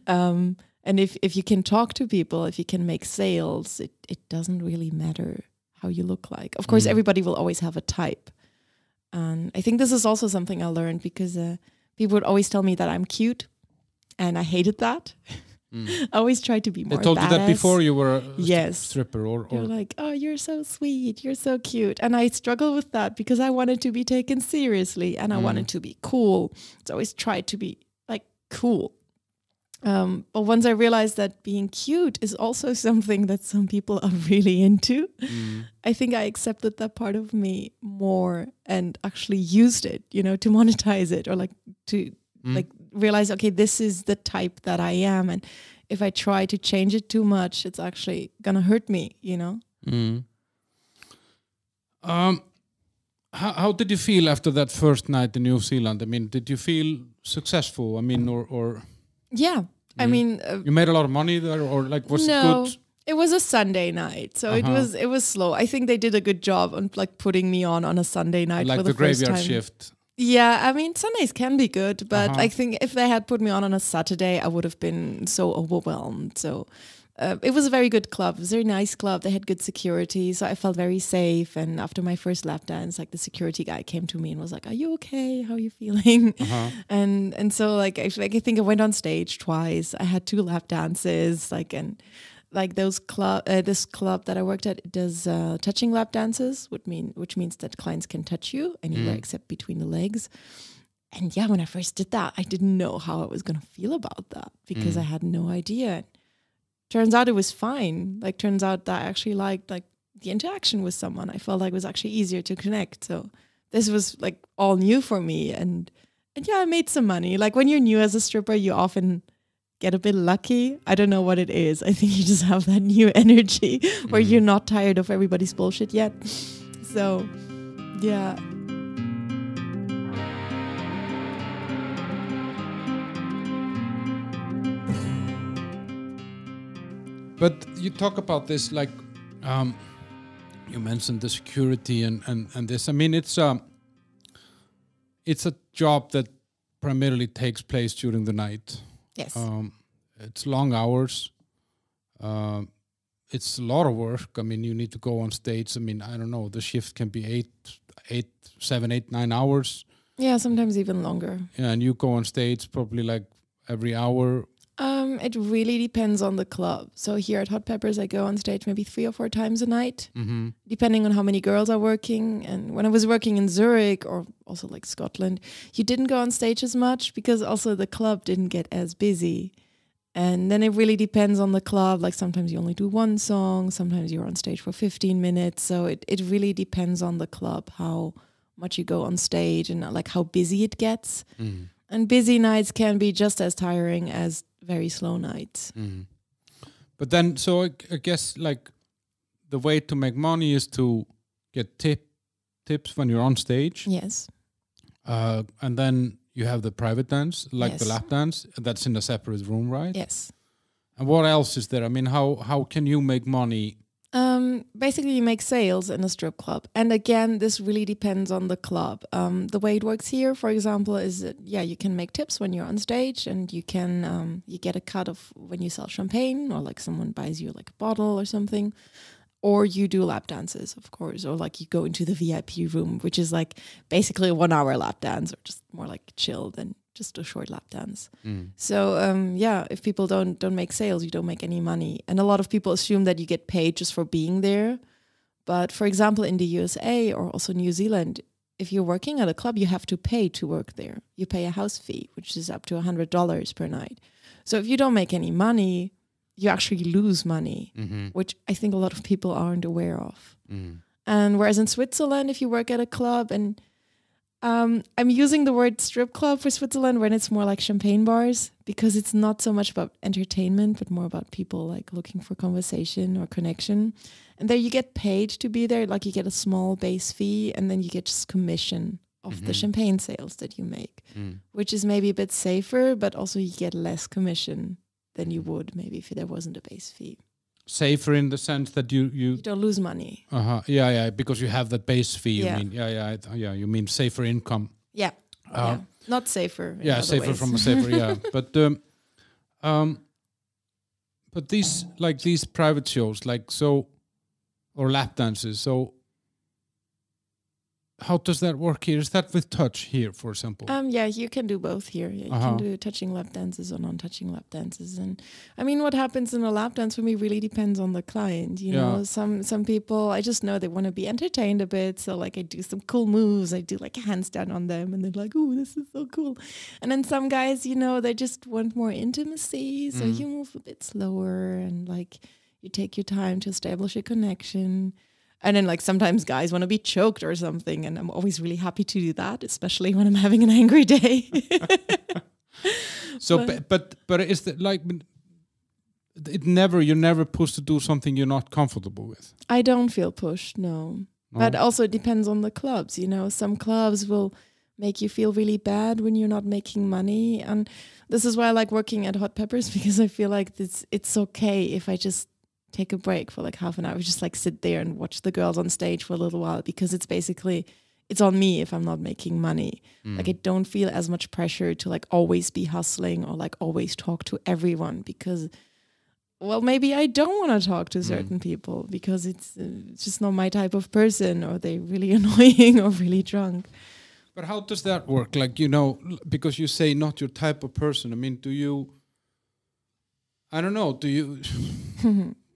And if you can talk to people, if you can make sales, it doesn't really matter how you look like. Of course, everybody will always have a type. And I think this is also something I learned because people would always tell me that I'm cute, and I hated that. I always tried to be more They told badass. you that before you were a yes. stripper? Or They're like, oh, you're so sweet, you're so cute. And I struggle with that because I wanted to be taken seriously and I wanted to be cool. So I always tried to be like cool. But once I realized that being cute is also something that some people are really into, I think I accepted that part of me more and actually used it, you know, to monetize it or like to like realize, okay, this is the type that I am. And if I try to change it too much, it's actually going to hurt me, you know? How did you feel after that first night in New Zealand? I mean, did you feel successful? I mean, or yeah. I mean, you made a lot of money there, or like was it good? It was a Sunday night, so it was slow. I think they did a good job on like putting me on a Sunday night like for the first graveyard time. shift. Yeah, I mean Sundays can be good, but I think if they had put me on a Saturday, I would have been so overwhelmed. So it was a very good club. It was a very nice club. They had good security, so I felt very safe. And after my first lap dance, like the security guy came to me and was like, "Are you okay? How are you feeling?" And so like I think I went on stage twice. I had 2 lap dances, this club that I worked at does touching lap dances, which means that clients can touch you anywhere except between the legs. And yeah, when I first did that, I didn't know how I was going to feel about that because I had no idea. Turns out it was fine. Like, turns out that I actually liked like the interaction with someone. I felt like it was actually easier to connect. So this was like all new for me. And yeah, I made some money. Like when you're new as a stripper, you often get a bit lucky. I don't know what it is. I think you just have that new energy where you're not tired of everybody's bullshit yet. So yeah. But you talk about this like you mentioned the security and this. I mean, it's a job that primarily takes place during the night. Yes. It's long hours. It's a lot of work. I mean, you need to go on stage. I mean, I don't know. The shift can be 7, 8, 9 hours. Yeah, sometimes even longer. Yeah, and you go on stage probably like every hour. It really depends on the club. So here at Hot Peppers, I go on stage maybe 3 or 4 times a night, depending on how many girls are working. And when I was working in Zurich or also like Scotland, you didn't go on stage as much because also the club didn't get as busy. And then it really depends on the club. Like sometimes you only do 1 song, sometimes you're on stage for 15 minutes. So it really depends on the club, how much you go on stage and like how busy it gets. And busy nights can be just as tiring as very slow nights. But then, so I guess like the way to make money is to get tips when you're on stage. Yes. And then you have the private dance, like the lap dance. That's in a separate room, right? Yes. And what else is there? I mean, how can you make money? Basically, you make sales in a strip club. And again, this really depends on the club. The way it works here, for example, is that, you can make tips when you're on stage and you can, you get a cut of when you sell champagne or like someone buys you like a bottle or something. Or you do lap dances, of course, or like you go into the VIP room, which is like basically a 1 hour lap dance or just more like chilled. And just a short lap dance. So yeah, if people don't make sales, you don't make any money. And a lot of people assume that you get paid just for being there. But for example, in the USA or also New Zealand, if you're working at a club, you have to pay to work there. You pay a house fee, which is up to $100 per night. So if you don't make any money, you actually lose money, which I think a lot of people aren't aware of. And whereas in Switzerland, if you work at a club, and I'm using the word strip club for Switzerland when it's more like champagne bars, because it's not so much about entertainment, but more about people like looking for conversation or connection. And there you get paid to be there, like you get a small base fee, and then you get just commission of the champagne sales that you make, which is maybe a bit safer, but also you get less commission than you would maybe if there wasn't a base fee. Safer in the sense that you don't lose money. Yeah, because you have that base fee. You Yeah. mean you mean safer income. Yeah, not safer. Yeah, safer ways. from a safer. Yeah, but these private shows or lap dances. So how does that work here? Is that with touch here, for example? Yeah, you can do both here. Yeah, you can do touching lap dances or non-touching lap dances. And I mean, what happens in a lap dance for me really depends on the client. You know, some people, I just know they want to be entertained a bit. So like I do some cool moves. I do like a handstand on them and they're like, oh, this is so cool. And then some guys, you know, they just want more intimacy. So you move a bit slower and like you take your time to establish a connection. And then like sometimes guys want to be choked or something. And I'm always really happy to do that, especially when I'm having an angry day. So, but is that like, you're never pushed to do something you're not comfortable with? I don't feel pushed, no. But also it depends on the clubs, you know. Some clubs will make you feel really bad when you're not making money. And this is why I like working at Hot Peppers, because I feel like it's okay if I just take a break for like half an hour, just like sit there and watch the girls on stage for a little while, because it's on me if I'm not making money. Like I don't feel as much pressure to like always be hustling or like always talk to everyone, because well, maybe I don't want to talk to certain people because it's just not my type of person, or they're really annoying or really drunk. But how does that work? Like, you know, because you say not your type of person. I mean, do you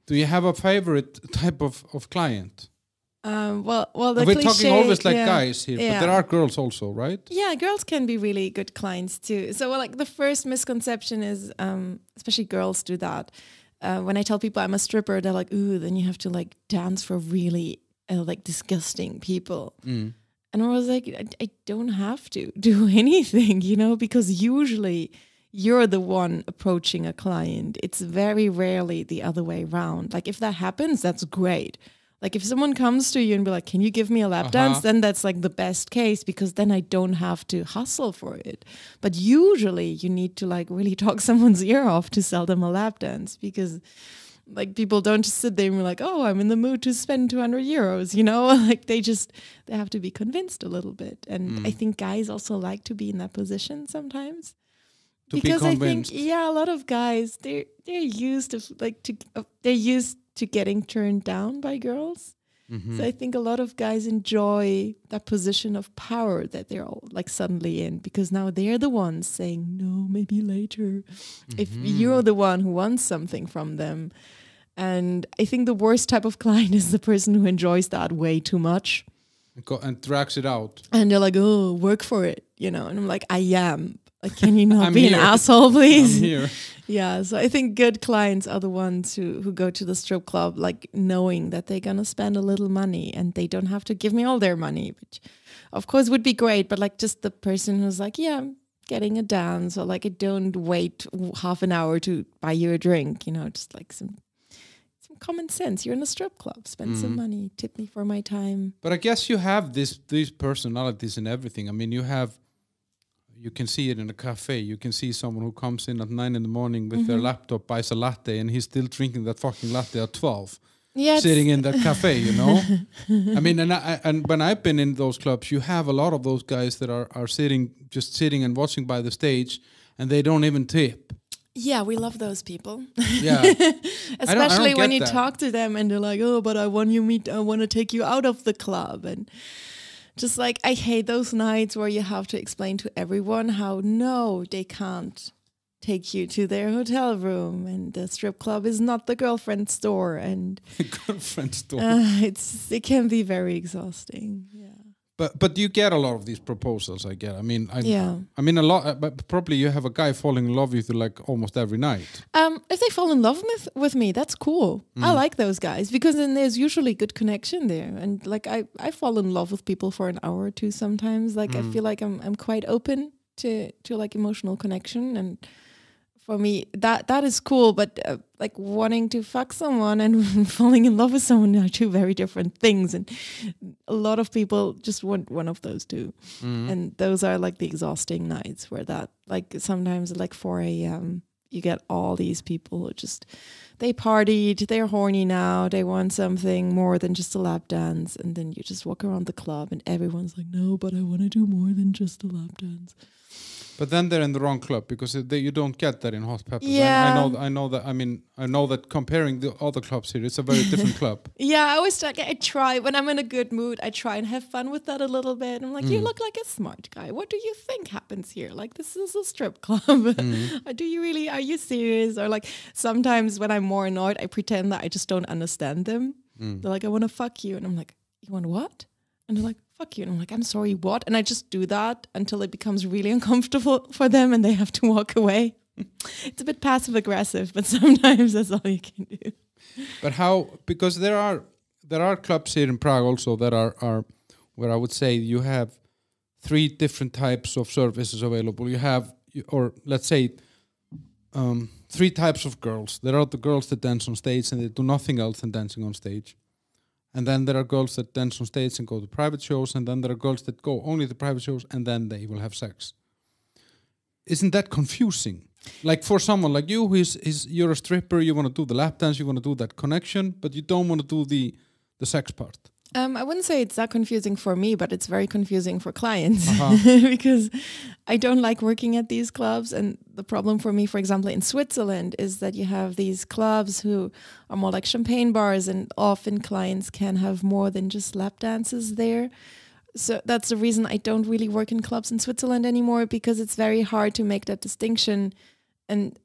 do you have a favorite type of client? Well, we're cliche, talking always like guys here, yeah. but there are girls also, right? Yeah, girls can be really good clients too. So like the first misconception is, especially girls do that. When I tell people I'm a stripper, they're like, ooh, then you have to like dance for really like disgusting people. And I was like, I don't have to do anything, you know, because usually you're the one approaching a client. It's very rarely the other way around. Like if that happens, that's great. Like if someone comes to you and be like, can you give me a lap dance? Then that's like the best case, because then I don't have to hustle for it. But usually you need to like really talk someone's ear off to sell them a lap dance, because like people don't just sit there and be like, oh, I'm in the mood to spend 200 euros, you know, like they have to be convinced a little bit. And I think guys also like to be in that position sometimes. Because I think, a lot of guys, they're used to getting turned down by girls. So I think a lot of guys enjoy that position of power that they're all like suddenly in, because now they're the ones saying, no, maybe later, if you're the one who wants something from them. And I think the worst type of client is the person who enjoys that way too much. And drags it out. And they're like, oh, work for it, you know. And I'm like, I am. Like, can you not be an asshole, please? I'm here. Yeah, so I think good clients are the ones who go to the strip club, like knowing that they're going to spend a little money and they don't have to give me all their money, which of course would be great. But like just the person who's like, yeah, I'm getting a dance, or like I don't wait half an hour to buy you a drink, you know, just like some common sense. You're in a strip club, spend some money, tip me for my time. But I guess you have these personalities and everything. I mean, you can see it in a cafe. You can see someone who comes in at 9 a.m. with their laptop, buys a latte, and he's still drinking that fucking latte at 12. Yeah, sitting in that cafe, you know. I mean, and when I've been in those clubs, you have a lot of those guys that are just sitting and watching by the stage, and they don't even tip. Yeah, we love those people. Yeah, especially when you talk to them and they're like, "Oh, but I want to take you out of the club," and just like, I hate those nights where you have to explain to everyone how no, they can't take you to their hotel room, and the strip club is not the girlfriend store, and girlfriend store. It can be very exhausting. Yeah. But you get a lot of these proposals. I get. I mean, a lot. But probably you have a guy falling in love with you like almost every night. If they fall in love with me, that's cool. I like those guys because then there's usually good connection there, and like I fall in love with people for an hour or two sometimes. Like I feel like I'm quite open to like emotional connection, and for me that is cool. But like wanting to fuck someone and falling in love with someone are two very different things, and a lot of people just want one of those two, and those are like the exhausting nights where that, like sometimes at like 4 a.m. you get all these people who just, they partied, they're horny now, they want something more than just a lap dance, and then you just walk around the club and everyone's like, no, but I want to do more than just a lap dance. But then they're in the wrong club because you don't get that in Hot Peppers. Yeah. I know that. I mean, I know that comparing the other clubs here, it's a very different club. Yeah, I try when I'm in a good mood. I try and have fun with that a little bit. I'm like, you look like a smart guy. What do you think happens here? Like, this is a strip club. Are you serious? Or like sometimes when I'm more annoyed, I pretend that I just don't understand them. They're like, I want to fuck you, and I'm like, you want what? And they're like, fuck you. And I'm like, I'm sorry, what? And I just do that until it becomes really uncomfortable for them and they have to walk away. It's a bit passive aggressive, but sometimes that's all you can do. But how, because there are clubs here in Prague also that are where I would say you have 3 different types of services available. You have, or let's say 3 types of girls. There are the girls that dance on stage and they do nothing else than dancing on stage. And then there are girls that dance on stage and go to private shows, and then there are girls that go only to private shows and then they will have sex. Isn't that confusing? Like for someone like you, you're a stripper, you want to do the lap dance, you want to do that connection, but you don't want to do the sex part. I wouldn't say it's that confusing for me, but it's very confusing for clients because I don't like working at these clubs. And the problem for me, for example, in Switzerland is that you have these clubs who are more like champagne bars, and often clients can have more than just lap dances there. So that's the reason I don't really work in clubs in Switzerland anymore, because it's very hard to make that distinction. And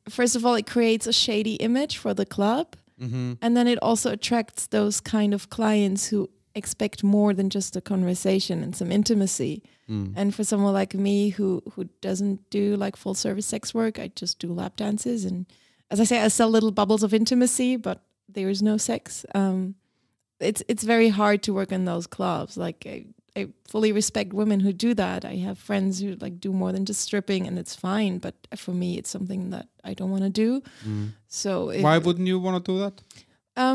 first of all, it creates a shady image for the club. And then it also attracts those kind of clients who expect more than just a conversation and some intimacy. And for someone like me who doesn't do like full service sex work, I just do lap dances. And as I say, I sell little bubbles of intimacy, but there is no sex. It's very hard to work in those clubs. Like I fully respect women who do that. I have friends who like do more than just stripping, and it's fine. But for me, it's something that I don't want to do. So why wouldn't you want to do that?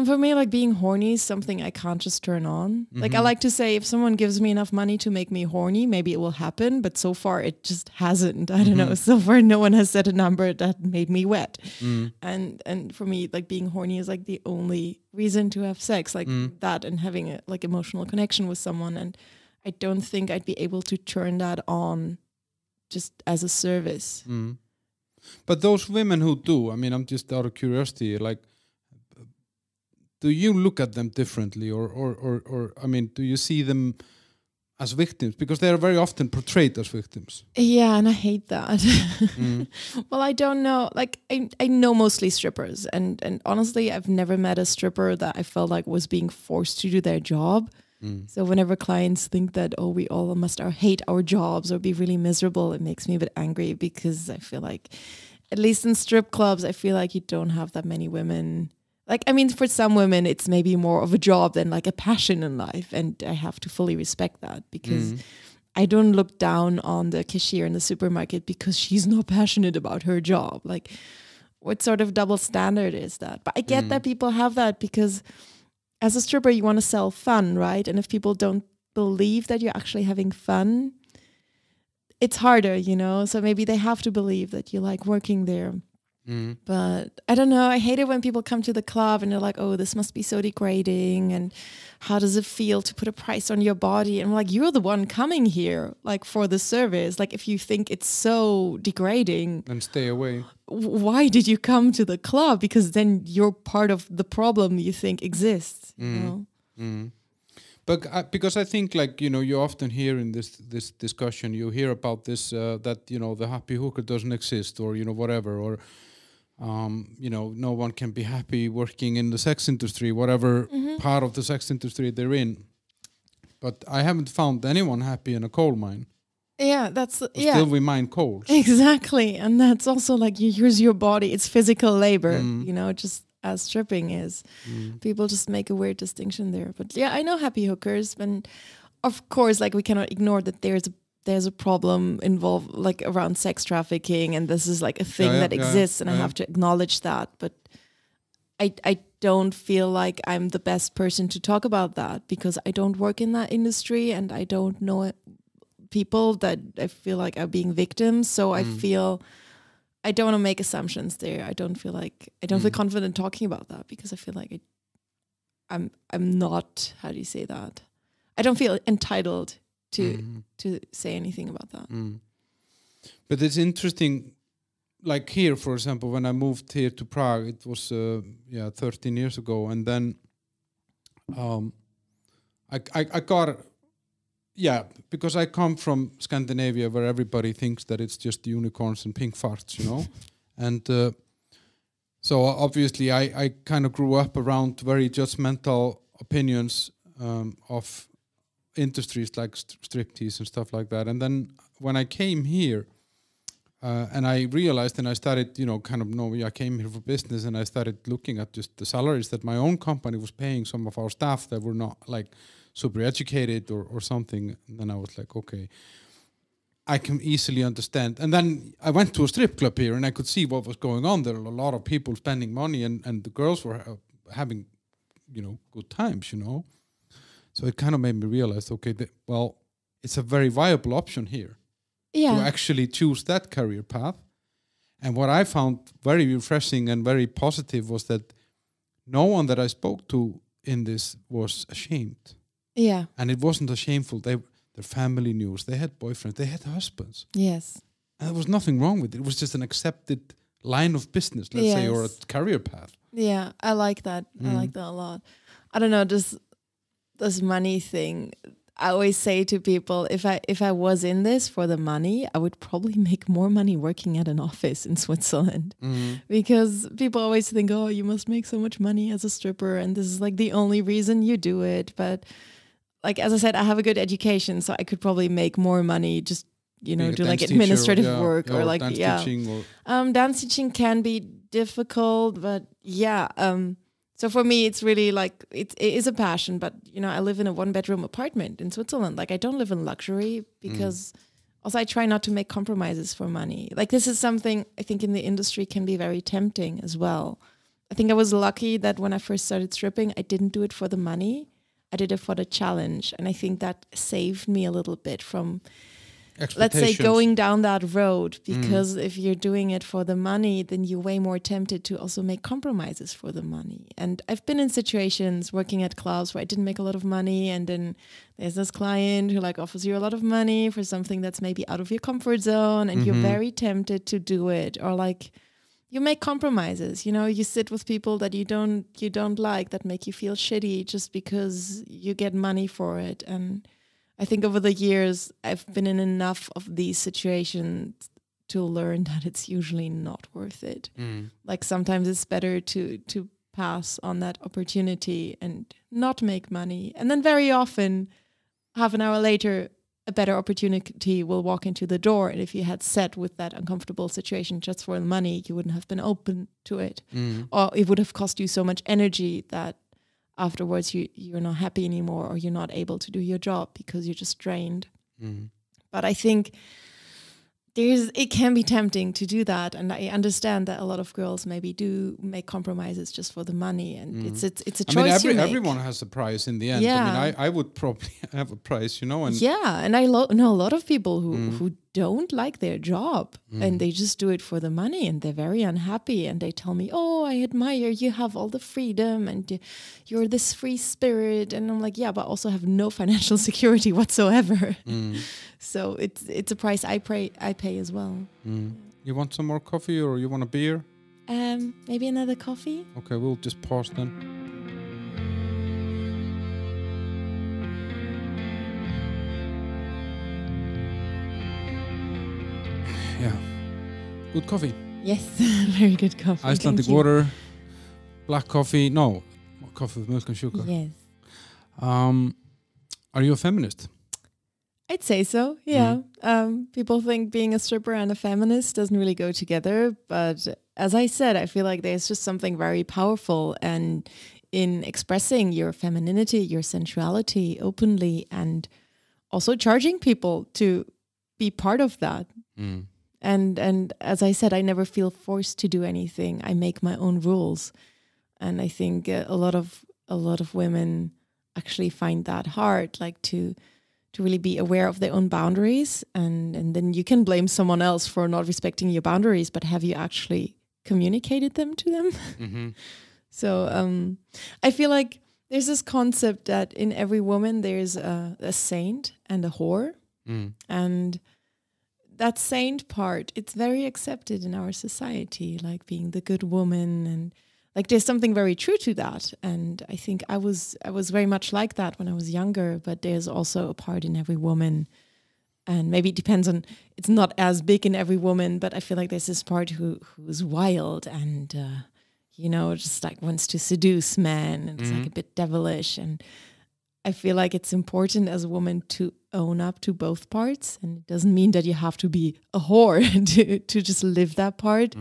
For me, like being horny is something I can't just turn on. Like I like to say, if someone gives me enough money to make me horny, maybe it will happen. But so far, it just hasn't. I don't know. So far, no one has set a number that made me wet. And for me, like being horny is like the only reason to have sex, like that, and having a like emotional connection with someone. And I don't think I'd be able to turn that on just as a service. But those women who do, I mean, I'm just out of curiosity, like, do you look at them differently, or I mean, do you see them as victims? Because they are very often portrayed as victims. Yeah, and I hate that. Well, I don't know. Like, I know mostly strippers, and honestly, I've never met a stripper that I felt like was being forced to do their job. So whenever clients think that, oh, we all must hate our jobs or be really miserable, it makes me a bit angry, because I feel like, at least in strip clubs, I feel like you don't have that many women. Like, I mean, for some women, it's maybe more of a job than like a passion in life. And I have to fully respect that, because I don't look down on the cashier in the supermarket because she's not passionate about her job. Like, what sort of double standard is that? But I get that people have that, because as a stripper, you want to sell fun, right? And if people don't believe that you're actually having fun, it's harder, you know? So maybe they have to believe that you like working there. But I don't know. I hate it when people come to the club and they're like, oh, this must be so degrading. And how does it feel to put a price on your body? And I'm like, you're the one coming here, like, for the service. Like, if you think it's so degrading, then stay away. Why did you come to the club? Because then you're part of the problem you think exists, you know? But because I think, like, you know, you often hear in this discussion, you hear about this that, you know, the happy hooker doesn't exist, or, you know, whatever, or you know, no one can be happy working in the sex industry, whatever part of the sex industry they're in. But I haven't found anyone happy in a coal mine. Yeah, that's Still we mine coal. Exactly, and that's also like you use your body. It's physical labor, you know, just as stripping is. People just make a weird distinction there. But yeah, I know happy hookers, and of course, like we cannot ignore that there's a problem involved, like around sex trafficking, and this is like a thing that exists, and I have to acknowledge that. But I don't feel like I'm the best person to talk about that because I don't work in that industry, and I don't know people that I feel like are being victims. So I feel I don't want to make assumptions there. I don't feel confident talking about that because I feel like I'm not, how do you say that? I don't feel entitled to say anything about that. But it's interesting, like here, for example, when I moved here to Prague, it was 13 years ago, and then I got. Yeah, because I come from Scandinavia, where everybody thinks that it's just unicorns and pink farts, you know? And so obviously I kind of grew up around very judgmental opinions of industries like striptease and stuff like that. And then when I came here, and I realized, and I started, you know, I came here for business, and I started looking at just the salaries that my own company was paying some of our staff that were not like super educated or something. And then I was like, okay, I can easily understand. And then I went to a strip club here, and I could see what was going on. There were a lot of people spending money, and the girls were having, you know, good times, you know. So it kind of made me realize, okay, it's a very viable option here to actually choose that career path. And what I found very refreshing and very positive was that no one that I spoke to in this was ashamed. Yeah. And it wasn't a shameful. Their family knew. They had boyfriends. They had husbands. Yes. And there was nothing wrong with it. It was just an accepted line of business, let's say, or a career path. Yeah, I like that. I like that a lot. I don't know, this money thing. I always say to people, if I was in this for the money, I would probably make more money working at an office in Switzerland. Because people always think, oh, you must make so much money as a stripper, and this is like the only reason you do it. But like, as I said, I have a good education, so I could probably make more money just, you know, do like administrative work or like, dance teaching. Dance teaching can be difficult, but so for me, it's really like, it is a passion, but, you know, I live in a 1-bedroom apartment in Switzerland. Like, I don't live in luxury because also I try not to make compromises for money. Like, this is something I think in the industry can be very tempting as well. I think I was lucky that when I first started stripping, I didn't do it for the money. I did it for the challenge. And I think that saved me a little bit from, let's say, going down that road, because if you're doing it for the money, then you're way more tempted to also make compromises for the money. And I've been in situations working at clubs where I didn't make a lot of money, and then there's this client who like offers you a lot of money for something that's maybe out of your comfort zone, and you're very tempted to do it. Or like, you make compromises, you know, you sit with people that you don't like, that make you feel shitty just because you get money for it. And I think over the years, I've been in enough of these situations to learn that it's usually not worth it. Like, sometimes it's better to pass on that opportunity and not make money. And then very often, half an hour later, a better opportunity will walk into the door. And if you had sat with that uncomfortable situation just for the money, you wouldn't have been open to it. Or it would have cost you so much energy that afterwards you're not happy anymore, or you're not able to do your job because you're just drained. But I think it can be tempting to do that, and I understand that a lot of girls maybe do make compromises just for the money, and it's a choice. I mean, everyone has a price in the end. Yeah. I mean, I would probably have a price, you know. And and I know a lot of people who don't like their job, and they just do it for the money, and they're very unhappy, and they tell me, oh, I admire you, have all the freedom, and you're this free spirit. And I'm like, yeah, but I also have no financial security whatsoever. So it's a price I pay as well. You want some more coffee, or you want a beer? Maybe another coffee. Okay, we'll just pause then. Yeah. Good coffee. Yes, very good coffee. Icelandic Thank you. water, black coffee. No, coffee with milk and sugar. Yes. Are you a feminist? I'd say so, yeah. People think being a stripper and a feminist doesn't really go together. But as I said, I feel like there's just something very powerful and in expressing your femininity, your sensuality openly, and also charging people to be part of that. And as I said, I never feel forced to do anything. I make my own rules. And I think a lot of women actually find that hard, like to really be aware of their own boundaries, and then you can blame someone else for not respecting your boundaries, but have you actually communicated them to them? So I feel like there's this concept that in every woman there's a saint and a whore, and that saint part, it's very accepted in our society, like being the good woman, and like there's something very true to that. And I think I was very much like that when I was younger, but there's also a part in every woman, and maybe it depends on, it's not as big in every woman, but I feel like there's this part who's wild and just like wants to seduce men, and it's like a bit devilish. And I feel like it's important as a woman to own up to both parts, and it doesn't mean that you have to be a whore to just live that part.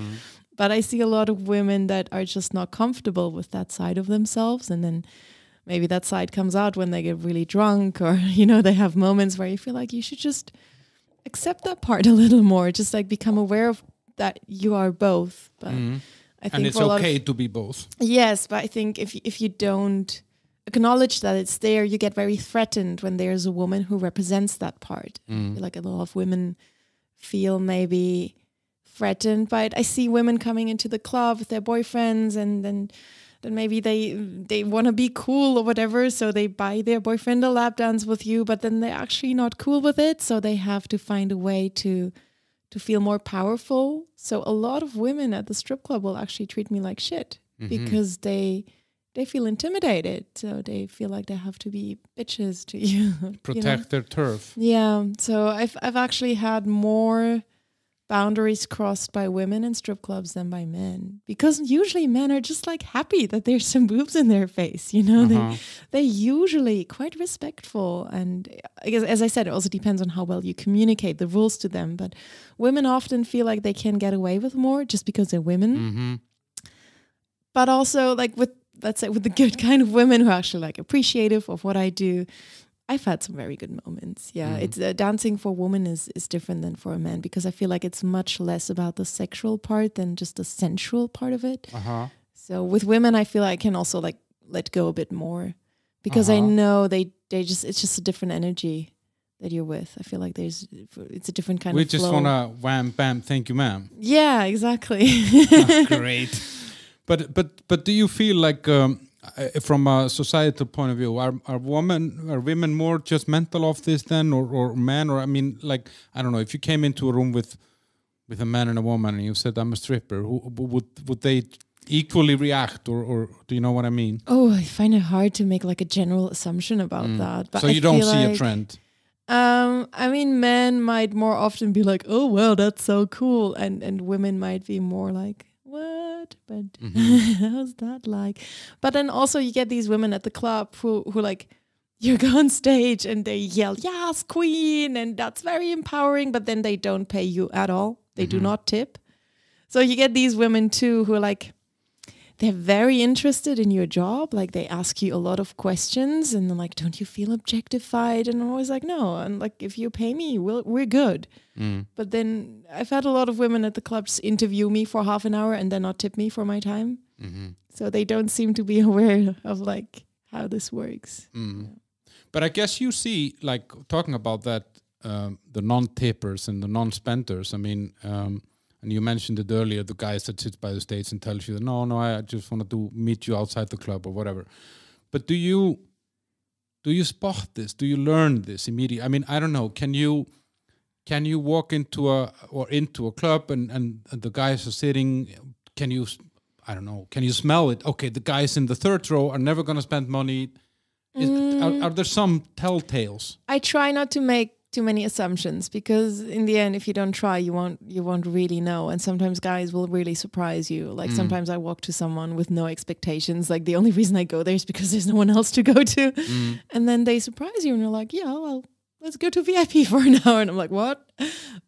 But I see a lot of women that are just not comfortable with that side of themselves. And then maybe that side comes out when they get really drunk, or, they have moments where you feel like you should just accept that part a little more, just like become aware of that you are both. But I think and it's okay to be both. Yes, but I think if you don't acknowledge that it's there, you get very threatened when there's a woman who represents that part. I feel like a lot of women feel maybe threatened by it. I see women coming into the club with their boyfriends, and then maybe they want to be cool or whatever, so they buy their boyfriend a lap dance with you, but then they're actually not cool with it, so they have to find a way to feel more powerful. So a lot of women at the strip club will actually treat me like shit because they feel intimidated, so they feel like they have to be bitches to you. Protect their turf. Yeah, so I've actually had more boundaries crossed by women in strip clubs than by men, because usually men are just like happy that there's some boobs in their face, they're usually quite respectful. And I guess, as I said, it also depends on how well you communicate the rules to them, but women often feel like they can get away with more just because they're women. But also, like, let's say with the good kind of women who are actually like appreciative of what I do, I've had some very good moments. Yeah, it's dancing for a woman is different than for a man, because I feel like it's much less about the sexual part than just the sensual part of it. So with women, I feel I can also like let go a bit more, because I know it's just a different energy that you're with. I feel like it's a different kind of flow. We just wanna wham bam, thank you, ma'am. Yeah, exactly. Great. But do you feel like from a societal point of view, are women more judgmental of this then, or men? Or I mean, like, I don't know, if you came into a room with a man and a woman and you said I'm a stripper, would they equally react, or do you know what I mean? Oh, I find it hard to make like a general assumption about that. But so you don't see a trend? I mean, men might more often be like, oh, well, that's so cool. And women might be more like, what? But how's that like? But then also you get these women at the club who like, you go on stage and they yell, yes, queen. And that's very empowering. But then they don't pay you at all. They do not tip. So you get these women too who are like, they're very interested in your job. Like they ask you a lot of questions and they're like, don't you feel objectified? And I'm always like, no. And like, if you pay me, we're good. But then I've had a lot of women at the clubs interview me for half an hour and then not tip me for my time. So they don't seem to be aware of like how this works. But I guess you see, like, talking about that, the non-tippers and the non-spenders. I mean, and you mentioned it earlier, the guys that sits by the stage and tells you that, no, I just want to meet you outside the club or whatever. But do you spot this? Do you learn this immediately? I mean, I don't know. Can you walk into a club and the guys are sitting? Can you smell it? Okay, the guys in the third row are never going to spend money. Are there some telltales? I try not to make too many assumptions, because in the end, if you don't try, you won't really know. And sometimes guys will really surprise you. Like sometimes I walk to someone with no expectations. Like the only reason I go there is because there's no one else to go to. And then they surprise you and you're like, yeah, well, let's go to VIP for an hour. And I'm like, what?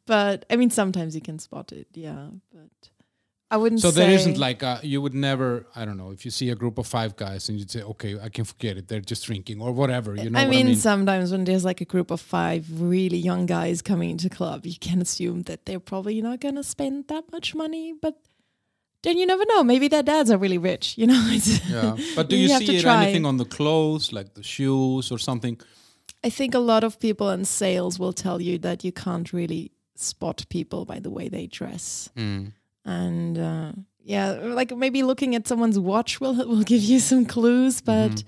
But I mean, sometimes you can spot it. Yeah. But I wouldn't say... So there isn't like, you would never, I don't know, if you see a group of 5 guys and you'd say, okay, I can forget it, they're just drinking or whatever, you know I what I mean? Sometimes when there's like a group of 5 really young guys coming into club, you can assume that they're probably not going to spend that much money, but then you never know. Maybe their dads are really rich, you know? Yeah, but do you see anything on the clothes, like the shoes or something? I think a lot of people in sales will tell you that you can't really spot people by the way they dress. And yeah, like maybe looking at someone's watch will give you some clues. But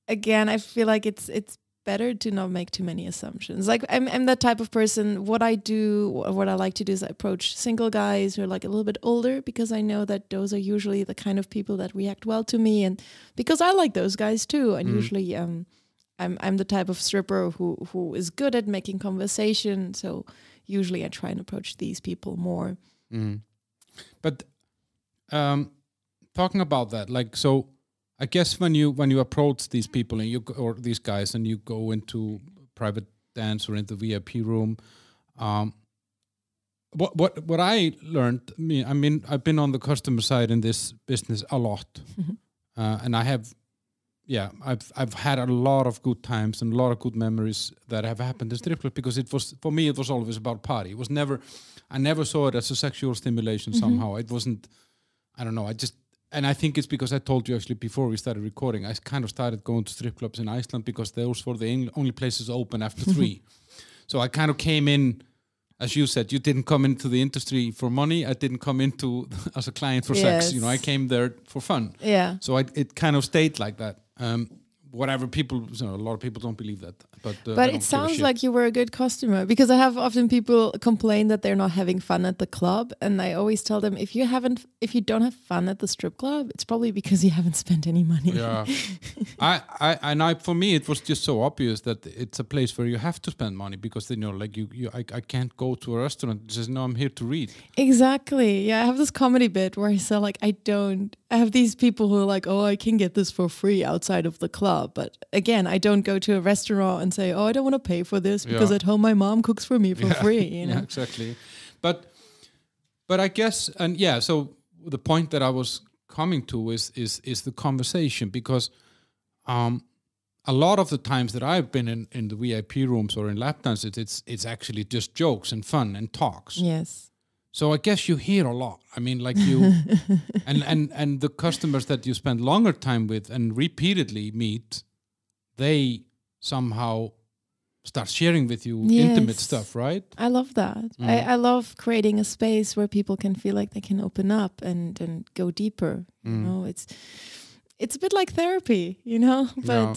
again, I feel like it's better to not make too many assumptions. Like I'm that type of person. What I like to do is I approach single guys who are like a little bit older, because I know that those are usually the kind of people that react well to me, and because I like those guys too. And usually I'm the type of stripper who is good at making conversation. So usually I try and approach these people more. But talking about that, like, so I guess when you approach these people and or these guys and you go into private dance or into VIP room, what I learned, I mean, I've been on the customer side in this business a lot, and I have, I've had a lot of good times and a lot of good memories that have happened in strip club, because it was, for me, it was always about party. It was never, I never saw it as a sexual stimulation somehow. It wasn't, I don't know, and I think it's because I told you actually before we started recording, I kind of started going to strip clubs in Iceland because those were the only places open after 3. So I kind of came in, as you said, you didn't come into the industry for money. I didn't come into as a client for sex. You know, I came there for fun. Yeah. So it kind of stayed like that. Whatever people, a lot of people don't believe that. But it sounds like you were a good customer, because I have often people complain that they're not having fun at the club, and I always tell them, if you don't have fun at the strip club, it's probably because you haven't spent any money. Yeah, for me it was just so obvious that it's a place where you have to spend money, because then like I can't go to a restaurant and says, no, I'm here to read. Exactly. Yeah, I have this comedy bit where I say like I have these people who are like, oh, I can get this for free outside of the club. But again, I don't go to a restaurant and say, oh, I don't want to pay for this because at home my mom cooks for me for free. You know? Yeah, exactly. But I guess, and so the point that I was coming to is the conversation, because a lot of the times that I've been in the VIP rooms or in lap dances, it's actually just jokes and fun and talks. Yes. So I guess you hear a lot. I mean, like you, and the customers that you spend longer time with and repeatedly meet, they somehow start sharing with you intimate stuff, right? I love that. I love creating a space where people can feel like they can open up and go deeper. You know, it's a bit like therapy, you know, but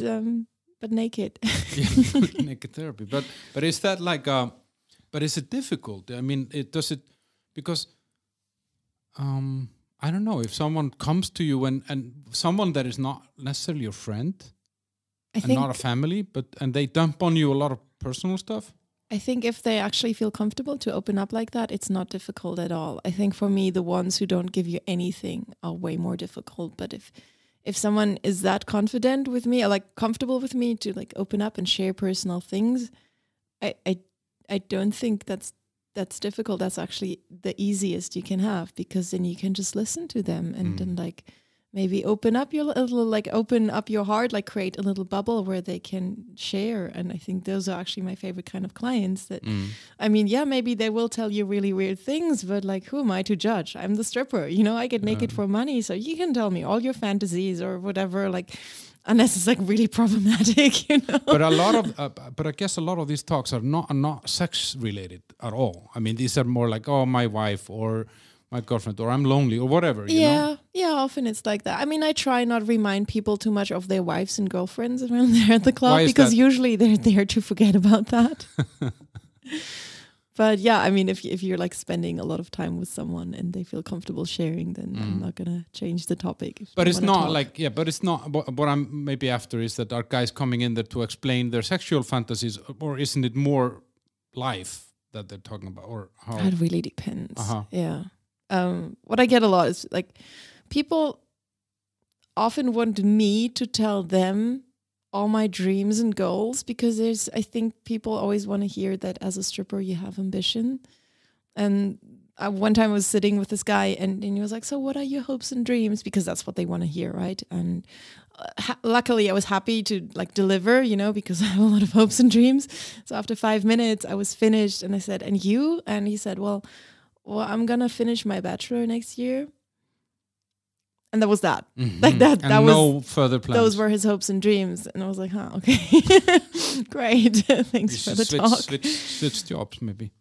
naked. Naked therapy. But is that like but is it difficult? I mean, because I don't know, if someone comes to you and someone that is not necessarily your friend and not a family, and they dump on you a lot of personal stuff. I think if they actually feel comfortable to open up like that, it's not difficult at all. I think for me, the ones who don't give you anything are way more difficult. But if someone is that confident with me, or like comfortable with me to like open up and share personal things, I don't think that's difficult. That's actually the easiest you can have, because then you can just listen to them and like maybe open up your heart, like create a little bubble where they can share. And I think those are actually my favorite kind of clients. That I mean, maybe they will tell you really weird things, but like, who am I to judge? I'm the stripper, you know, I get naked for money, so you can tell me all your fantasies or whatever, like, unless it's like really problematic, you know. But I guess a lot of these talks are not sex related at all. I mean, these are more like, oh, my wife or my girlfriend, or I'm lonely, or whatever. You know? Yeah. Often it's like that. I mean, I try not remind people too much of their wives and girlfriends when they're at the club, because usually they're there to forget about that. But yeah, I mean, if you're like spending a lot of time with someone and they feel comfortable sharing, then I'm not gonna change the topic. But it's not like, but it's not, what I'm maybe after is that are guys coming in there to explain their sexual fantasies, or isn't it more life that they're talking about, or how? It really depends. Uh-huh. Yeah. What I get a lot is like people often want me to tell them all my dreams and goals, because I think people always want to hear that as a stripper you have ambition. And one time I was sitting with this guy and he was like, so what are your hopes and dreams? Because that's what they want to hear, right? And luckily I was happy to like deliver, because I have a lot of hopes and dreams. So after 5 minutes I was finished and I said, and you? And he said, well, I'm going to finish my bachelor next year. And that was that. Mm-hmm. Like that and was no further plans. Those were his hopes and dreams. And I was like, okay, great. Thanks for the talk. Switch jobs maybe.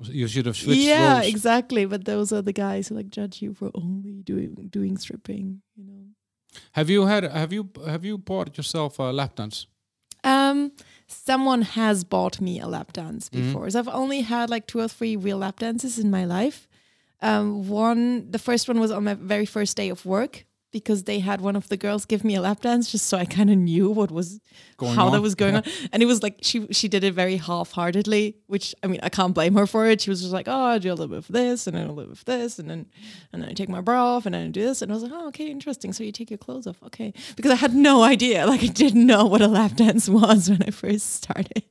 You should have switched Yeah, roles. exactly. But those are the guys who like judge you for only doing stripping, Have you bought yourself a lap dance? Someone has bought me a lap dance before. So I've only had like 2 or 3 real lap dances in my life. The first one was on my very first day of work, because they had one of the girls give me a lap dance just so I kind of knew what was that was going on. And it was like she did it very half-heartedly, which I mean I can't blame her for it. She was just like, oh, I do a little bit of this and then a little bit of this and then I take my bra off and then I do this, and I was like, oh, okay, interesting. So you take your clothes off, okay? Because I had no idea, like I didn't know what a lap dance was when I first started.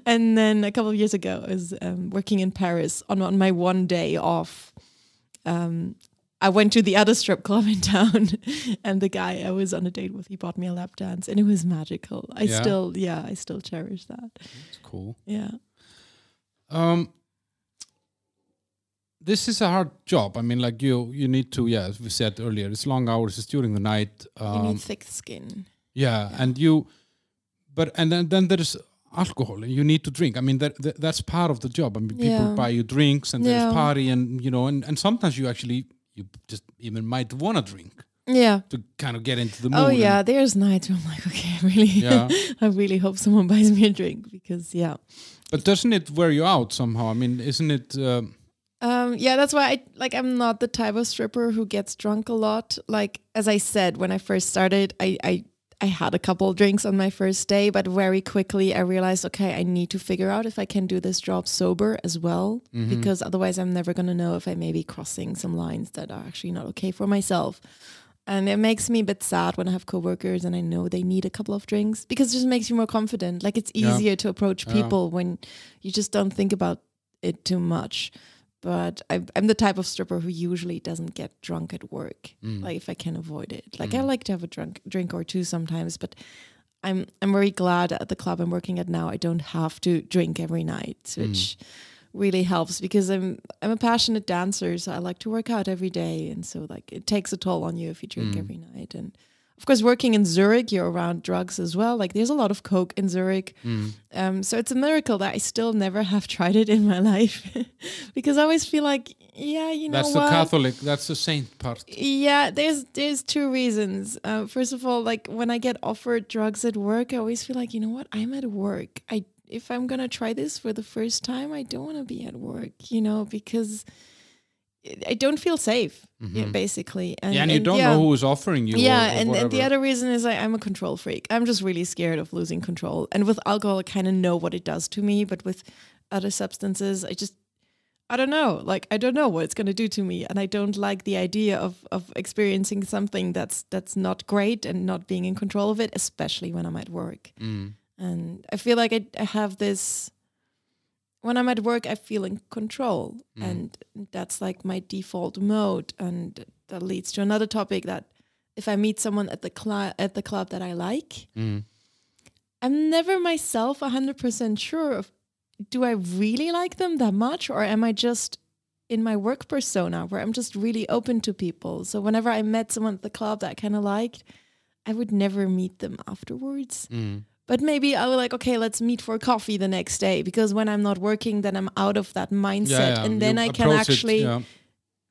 And then a couple of years ago, I was working in Paris on my one day off. I went to the other strip club in town, and the guy I was on a date with, he bought me a lap dance, and it was magical. I still cherish that. That's cool. Yeah. This is a hard job. I mean, like you need to, as we said earlier, it's long hours, it's during the night. You need thick skin. Yeah, and then there's alcohol, and you need to drink. I mean, that's part of the job. I mean, people buy you drinks, and there's party, and and sometimes you just even might want to drink. Yeah. To kind of get into the mood. Oh yeah, there's nights where I'm like, okay, I really hope someone buys me a drink, because But doesn't it wear you out somehow? I mean, isn't it? That's why I'm not the type of stripper who gets drunk a lot. Like, as I said, when I first started, I had a couple of drinks on my first day, but very quickly I realized, okay, I need to figure out if I can do this job sober as well, because otherwise I'm never going to know if I may be crossing some lines that are actually not okay for myself. And it makes me a bit sad when I have coworkers and I know they need a couple of drinks, because it just makes you more confident. Like, it's easier to approach people when you just don't think about it too much. But I'm the type of stripper who usually doesn't get drunk at work, like if I can avoid it. Like I like to have a drink or two sometimes, but I'm very glad at the club I'm working at now I don't have to drink every night, which really helps, because I'm a passionate dancer, so I like to work out every day, and so like it takes a toll on you if you drink every night. And of course, working in Zurich, you're around drugs as well. Like there's a lot of coke in Zurich. So it's a miracle that I still never have tried it in my life, because I always feel like, that's the Catholic, that's the saint part. Yeah, there's 2 reasons. First of all, like when I get offered drugs at work, I always feel like, you know what, I'm at work. If I'm going to try this for the first time, I don't want to be at work, because I don't feel safe, basically. And you don't know who's offering you. And the other reason is I'm a control freak. I'm just really scared of losing control. And with alcohol, I kind of know what it does to me. But with other substances, I don't know. Like, I don't know what it's going to do to me. And I don't like the idea of experiencing something that's not great and not being in control of it, especially when I'm at work. And I feel like I have this... When I'm at work, I feel in control, and that's like my default mode. And that leads to another topic, that if I meet someone at the club that I like, I'm never myself 100% sure of, do I really like them that much, or am I just in my work persona where I'm just really open to people? So whenever I met someone at the club that I kind of liked, I would never meet them afterwards. But maybe I was like, okay, let's meet for coffee the next day, because when I'm not working, then I'm out of that mindset, and then I can actually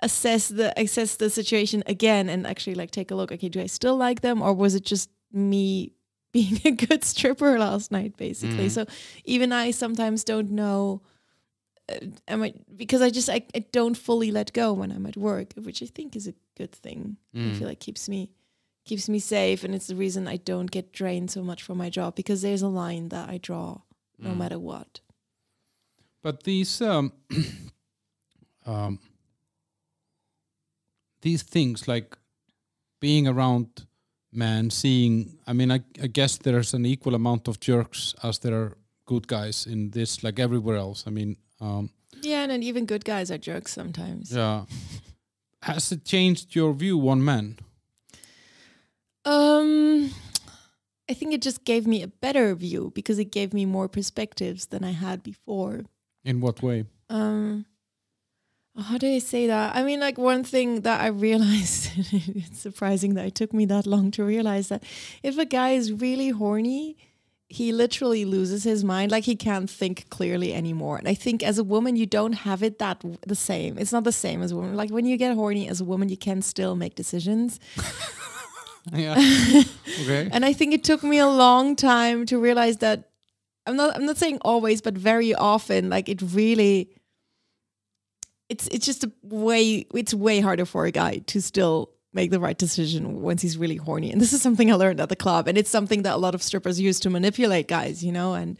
assess the situation again and actually like take a look. Okay, do I still like them, or was it just me being a good stripper last night, basically? So even I sometimes don't know. Because I don't fully let go when I'm at work, which I think is a good thing. I feel like keeps me safe, and it's the reason I don't get drained so much from my job, because there's a line that I draw no matter what. But these things like being around men, seeing, I mean, I guess there's an equal amount of jerks as there are good guys in this, like everywhere else. I mean, yeah, and then even good guys are jerks sometimes. yeah. Has it changed your view on men? I think it just gave me a better view because it gave me more perspectives than I had before. In what way? How do I say that? I mean, like one thing that I realized, it's surprising that it took me that long to realize that if a guy is really horny, he literally loses his mind. Like he can't think clearly anymore. And I think as a woman, you don't have it the same. It's not the same as a woman. Like when you get horny as a woman, you can still make decisions. Yeah. Okay. And I think it took me a long time to realize that I'm not saying always, but very often, like it really, it's just it's way harder for a guy to still make the right decision once he's really horny. And this is something I learned at the club, and it's something that a lot of strippers use to manipulate guys, you know. And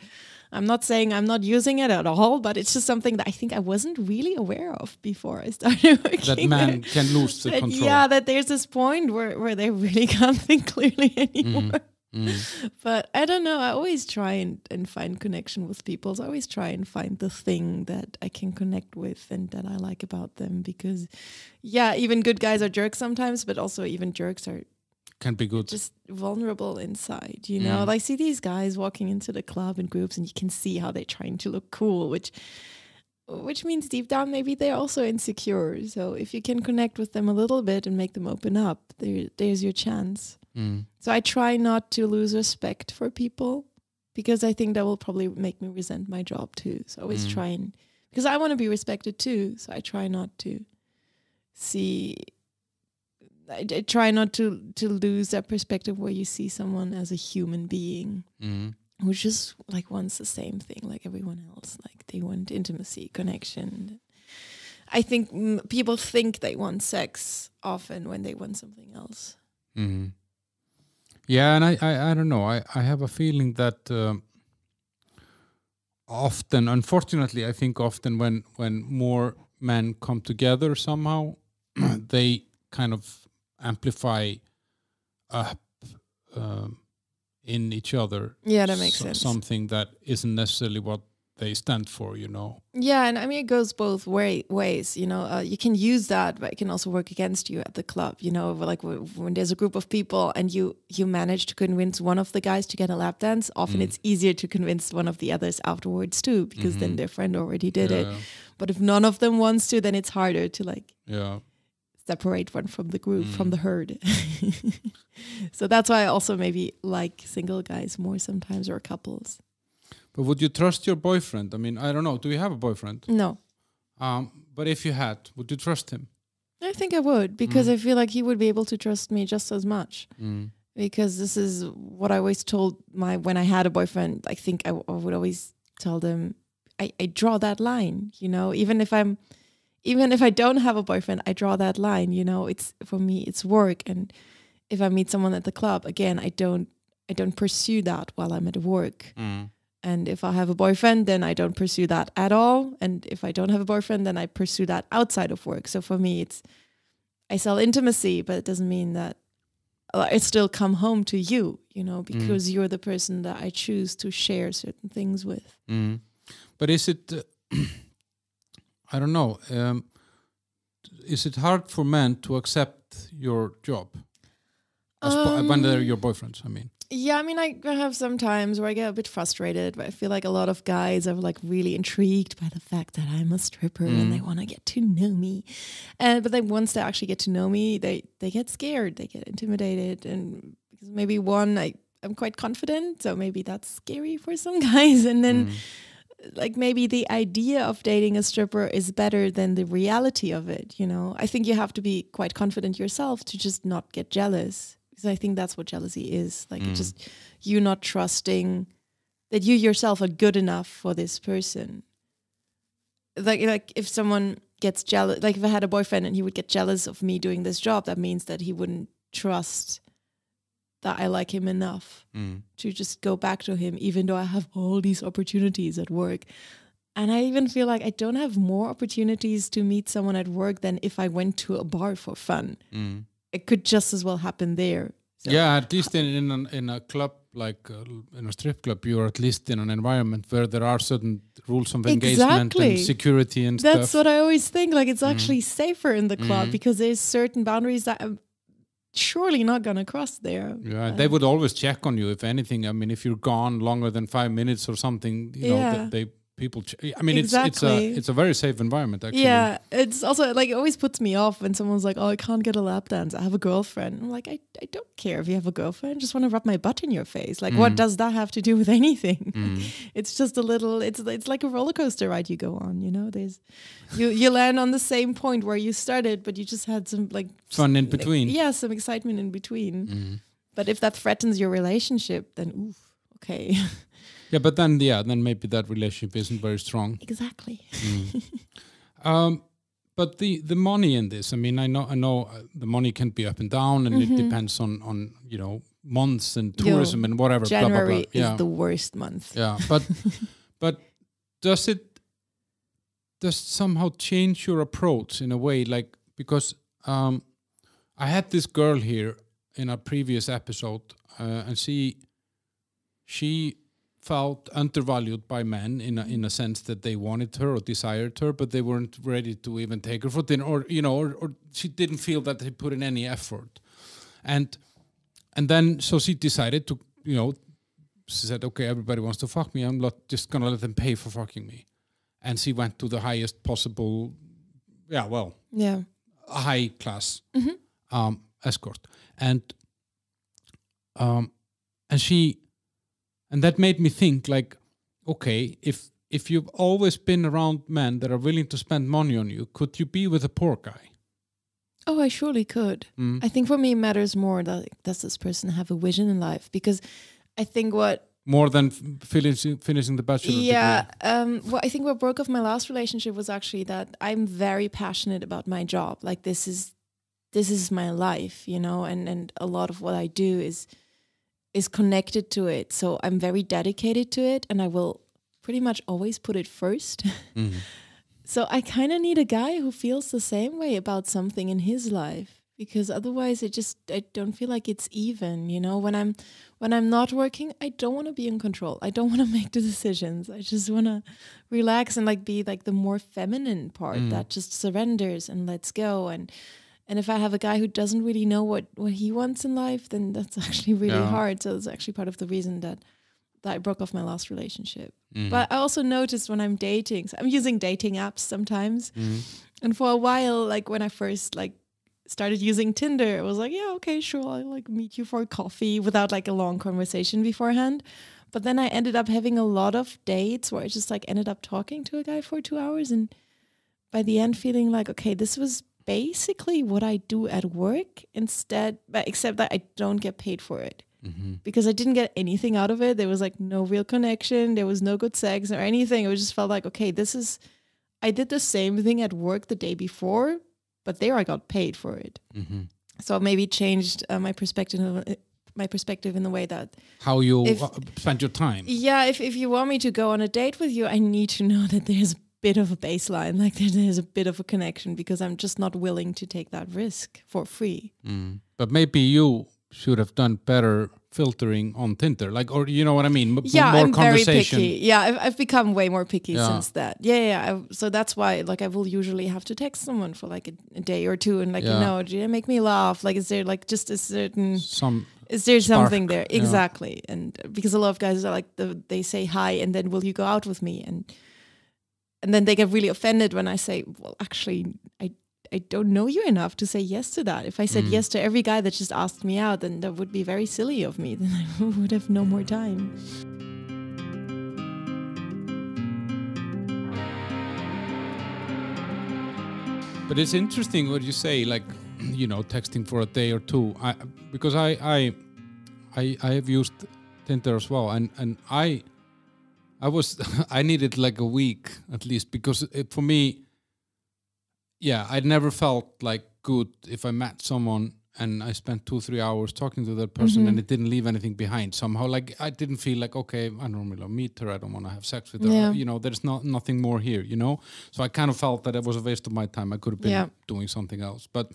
I'm not saying I'm not using it at all, but it's just something that I think I wasn't really aware of before I started working. That man can lose the control. Yeah, that there's this point where they really can't think clearly anymore. But I don't know. I always try and find connection with people. So I always try and find the thing that I can connect with and that I like about them. Because, yeah, even good guys are jerks sometimes, but also even jerks can be good. Just vulnerable inside, you know. Like, see these guys walking into the club in groups, and you can see how they're trying to look cool, which means deep down maybe they're also insecure. So if you can connect with them a little bit and make them open up, there's your chance. So I try not to lose respect for people, because I think that will probably make me resent my job too. So I always try because I want to be respected too. So I try not to I try not to lose that perspective where you see someone as a human being who just like wants the same thing like everyone else. Like they want intimacy, connection. I think people think they want sex often when they want something else. Yeah, and I don't know. I have a feeling that often, unfortunately, I think often when more men come together somehow, they kind of amplify up in each other. Yeah, that makes sense. Something that isn't necessarily what they stand for, you know. Yeah, and I mean, it goes both ways, you know. You can use that, but it can also work against you at the club, you know. Like when there's a group of people and you manage to convince one of the guys to get a lap dance, often it's easier to convince one of the others afterwards too, because then their friend already did it. Yeah. But if none of them wants to, then it's harder to like separate one from the group, from the herd. So that's why I also maybe like single guys more sometimes, or couples. But would you trust your boyfriend? I mean, I don't know. Do you have a boyfriend? No. But if you had, would you trust him? I think I would, because I feel like he would be able to trust me just as much. Because this is what I always told when I had a boyfriend. I think I would always tell them, I draw that line, you know. Even if I don't have a boyfriend, I draw that line, you know. It's for me, it's work. And if I meet someone at the club, again, I don't pursue that while I'm at work. And if I have a boyfriend, then I don't pursue that at all. And if I don't have a boyfriend, then I pursue that outside of work. So for me, I sell intimacy, but it doesn't mean that I still come home to you, you know, because you're the person that I choose to share certain things with. But is it, I don't know, is it hard for men to accept your job? When they're your boyfriends, I mean. Yeah, I mean, I have some times where I get a bit frustrated, but I feel like a lot of guys are like really intrigued by the fact that I'm a stripper and they want to get to know me. But then once they actually get to know me, they get scared, they get intimidated. And because maybe I'm quite confident, so maybe that's scary for some guys. And then like maybe the idea of dating a stripper is better than the reality of it, you know. I think you have to be quite confident yourself to just not get jealous. Because I think that's what jealousy is. Like just you not trusting that you yourself are good enough for this person. Like if someone gets jealous, like if I had a boyfriend and he would get jealous of me doing this job, that means that he wouldn't trust that I like him enough to just go back to him, even though I have all these opportunities at work. And I even feel like I don't have more opportunities to meet someone at work than if I went to a bar for fun. It could just as well happen there. So. Yeah, at least in a club, like in a strip club, you're at least in an environment where there are certain rules of engagement and security and stuff. That's what I always think. Like, it's actually safer in the club because there's certain boundaries that I'm surely not going to cross there. Yeah, they would always check on you, if anything. I mean, if you're gone longer than 5 minutes or something, you know, people. I mean, it's a very safe environment, actually. Yeah, it's also like, it always puts me off when someone's like, "Oh, I can't get a lap dance. I have a girlfriend." I'm like, I don't care if you have a girlfriend. I just want to rub my butt in your face. Like, what does that have to do with anything? It's just a little. It's like a roller coaster ride you go on. You know, there's you land on the same point where you started, but you just had some like fun in between. Yeah, some excitement in between. But if that threatens your relationship, then oof, okay. Yeah, but then maybe that relationship isn't very strong. Exactly. But the money in this, I mean, I know the money can be up and down, and it depends on you know, months and tourism and whatever. January blah, blah, blah. is the worst month. Yeah, but does it somehow change your approach in a way? Like, because I had this girl here in a previous episode, and she felt undervalued by men in a sense that they wanted her or desired her, but they weren't ready to even take her for dinner, or you know, or she didn't feel that they put in any effort, and then so she decided to, you know, she said, okay, everybody wants to fuck me, I'm not just gonna let them pay for fucking me, and she went to the highest possible, a high class escort, and that made me think, like, okay, if you've always been around men that are willing to spend money on you, could you be with a poor guy? Oh, I surely could. I think for me it matters more that, like, does this person have a vision in life? Because I think more than finishing the bachelor's degree. Well, I think what broke off my last relationship was actually that I'm very passionate about my job. Like, this is my life, you know, and a lot of what I do is connected to it. So I'm very dedicated to it, and I will pretty much always put it first. So I kind of need a guy who feels the same way about something in his life, because otherwise I don't feel like it's even, you know. When I'm not working, I don't want to be in control. I don't want to make the decisions. I just want to relax and like be like the more feminine part that just surrenders and lets go. And if I have a guy who doesn't really know what he wants in life, then that's actually really hard. So that's actually part of the reason that I broke off my last relationship. But I also noticed when I'm dating, so I'm using dating apps sometimes. And for a while, like when I first like started using Tinder, I was like, yeah, okay, sure, I'll like meet you for coffee without like a long conversation beforehand. But then I ended up having a lot of dates where I just like ended up talking to a guy for 2 hours, and by the end feeling like, okay, this was basically what I do at work except that I don't get paid for it, because I didn't get anything out of it. There was like no real connection. There was no good sex or anything. It just felt like, okay, I did the same thing at work the day before, but there I got paid for it. So maybe it changed my perspective in the way that how you spend your time. Yeah, if you want me to go on a date with you, I need to know that there's bit of a baseline, like there's a bit of a connection, because I'm just not willing to take that risk for free. But maybe you should have done better filtering on Tinder, like, or you know what I mean? More I'm conversation. very picky. Yeah, I've become way more picky since that. So that's why, like, I will usually have to text someone for like a day or two, and like, you know, do you make me laugh? Like, is there like just a certain is there something there? Exactly. And because a lot of guys are like, they say hi and then will you go out with me, and then they get really offended when I say, well, actually, I don't know you enough to say yes to that. If I said yes to every guy that just asked me out, then that would be very silly of me. Then I would have no more time. But it's interesting what you say, like, you know, texting for a day or two. Because I have used Tinder as well, and I I needed like a week at least, because for me, I'd never felt like good if I met someone and I spent 2-3 hours talking to that person and it didn't leave anything behind somehow. Like I didn't feel like, okay, I don't really meet her, I don't want to have sex with her. Yeah. You know, there's nothing more here, you know? So I kind of felt that it was a waste of my time. I could have been doing something else. But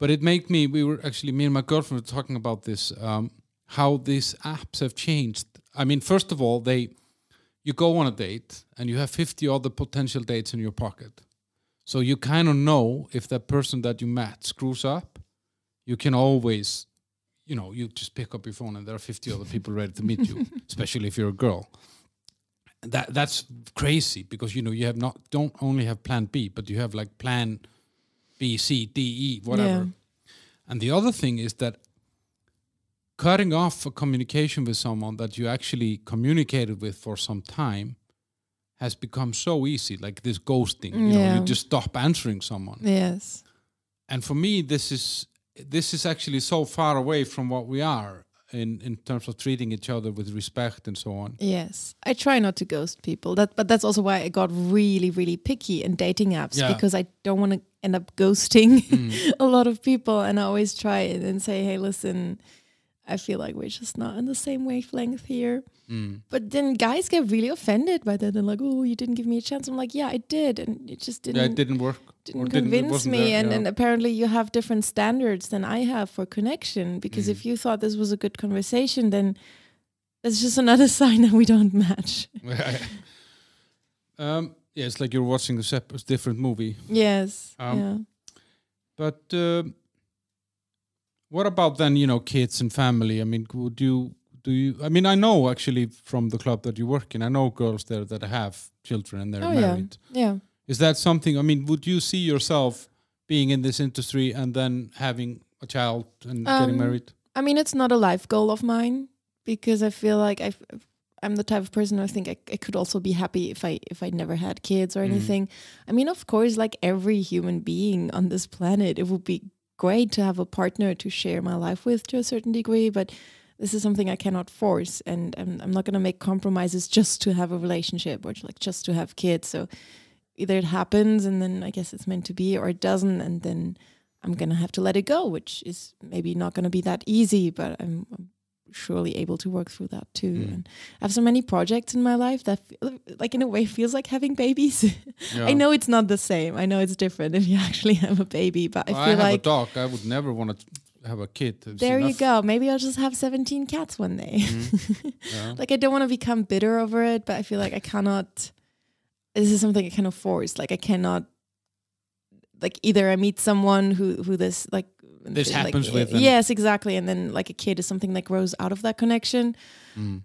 it made me, me and my girlfriend were talking about this, how these apps have changed. I mean, first of all, you go on a date and you have 50 other potential dates in your pocket. So you kind of know if that person that you met screws up, you can always, you know, you just pick up your phone and there are 50 other people ready to meet you, especially if you're a girl. That's crazy because, you know, you don't only have plan B, but you have like plan B, C, D, E, whatever. Yeah. And the other thing is that cutting off a communication with someone that you actually communicated with for some time has become so easy, like this ghosting. You know, you just stop answering someone. Yes. And for me, this is actually so far away from what we are in terms of treating each other with respect and so on. Yes. I try not to ghost people. But that's also why I got really, really picky in dating apps, because I don't want to end up ghosting a lot of people. And I always try and say, hey, listen, I feel like we're just not on the same wavelength here. But then guys get really offended by that. They're like, oh, you didn't give me a chance. I'm like, yeah, I did. And it just didn't. Yeah, it didn't work. Didn't convince me. And apparently you have different standards than I have for connection. Because if you thought this was a good conversation, then that's just another sign that we don't match. Yeah, it's like you're watching a different movie. Yes. But what about then, you know, kids and family? I mean, I mean, I know actually from the club that you work in, I know girls there that have children and they're married. Yeah. Is that something, I mean, would you see yourself being in this industry and then having a child and getting married? I mean, it's not a life goal of mine because I feel like I'm the type of person who I think I could also be happy if I never had kids or anything. I mean, of course, like every human being on this planet, it would be great to have a partner to share my life with to a certain degree, but this is something I cannot force, and I'm not going to make compromises just to have a relationship or like just to have kids. So either it happens and then I guess it's meant to be, or it doesn't, and then I'm going to have to let it go, which is maybe not going to be that easy, but I'm surely able to work through that too. And I have so many projects in my life that like in a way feels like having babies. I know it's not the same. I know it's different if you actually have a baby, but I feel like I have a dog. I would never want to have a kid. There you go. Maybe I'll just have 17 cats one day. Like I don't want to become bitter over it, but I feel like I cannot. This is something I cannot force. Like I cannot. Like either I meet someone who this like this happens with. Yes, exactly. And then like a kid is something that grows out of that connection,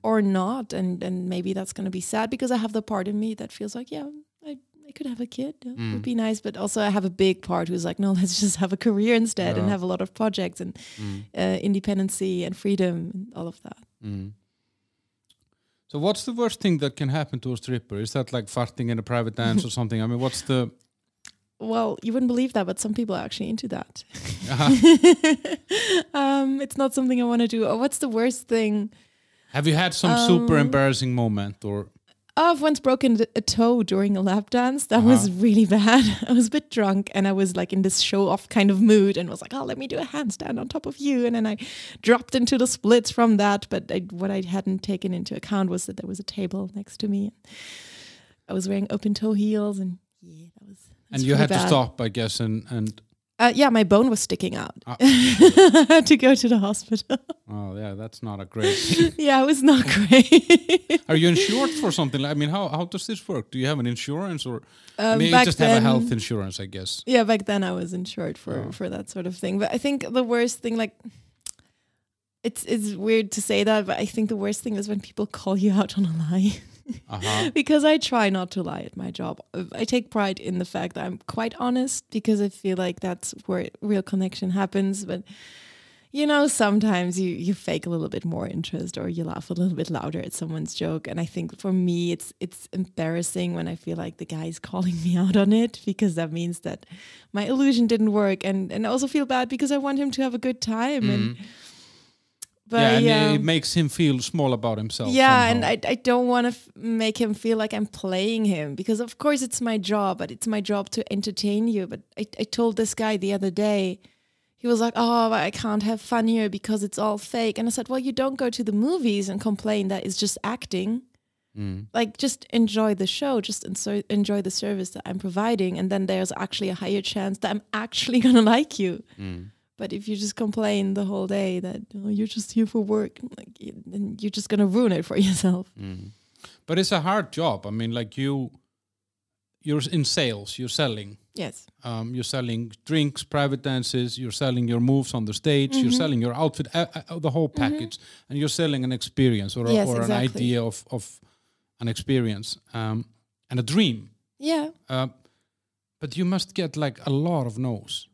or not. And maybe that's going to be sad because I have the part in me that feels like, yeah, I could have a kid. It would be nice. But also I have a big part who's like, no, let's just have a career instead and have a lot of projects and independency and freedom and all of that. So what's the worst thing that can happen to a stripper? Is that like farting in a private dance or something? I mean, what's the... Well, you wouldn't believe that, but some people are actually into that. It's not something I want to do. Oh, what's the worst thing? Have you had some super embarrassing moment or? I've once broken a toe during a lap dance. That was really bad. I was a bit drunk and I was like in this show-off kind of mood and was like, oh, let me do a handstand on top of you. And then I dropped into the splits from that. But what I hadn't taken into account was that there was a table next to me. I was wearing open-toe heels and that was... And you had to stop, I guess, and yeah, my bone was sticking out. I had to go to the hospital. Oh, yeah, that's not a great thing. Yeah, it was not great. Are you insured for something? I mean, how does this work? Do you have an insurance or? I mean, you just have a health insurance, I guess. Yeah, back then I was insured for that sort of thing. But I think the worst thing, like, it's weird to say that, but I think the worst thing is when people call you out on a lie. Because I try not to lie at my job. I take pride in the fact that I'm quite honest because I feel like that's where real connection happens. But, you know, sometimes you fake a little bit more interest or you laugh a little bit louder at someone's joke. And I think for me, it's embarrassing when I feel like the guy is calling me out on it because that means that my illusion didn't work. And I also feel bad because I want him to have a good time. But it makes him feel small about himself. Yeah, somehow. and I don't want to make him feel like I'm playing him because, of course, it's my job, but it's my job to entertain you. But I told this guy the other day, he was like, oh, I can't have fun here because it's all fake. And I said, well, you don't go to the movies and complain that it's just acting. Like, just enjoy the show, just enjoy the service that I'm providing. And then there's actually a higher chance that I'm actually going to like you. But if you just complain the whole day that you're just here for work, like, then you're just going to ruin it for yourself. But it's a hard job. I mean, like you're in sales, you're selling. Yes. You're selling drinks, private dances, you're selling your moves on the stage, you're selling your outfit, the whole package. And you're selling an experience or an idea of an experience and a dream. Yeah. But you must get like a lot of no's.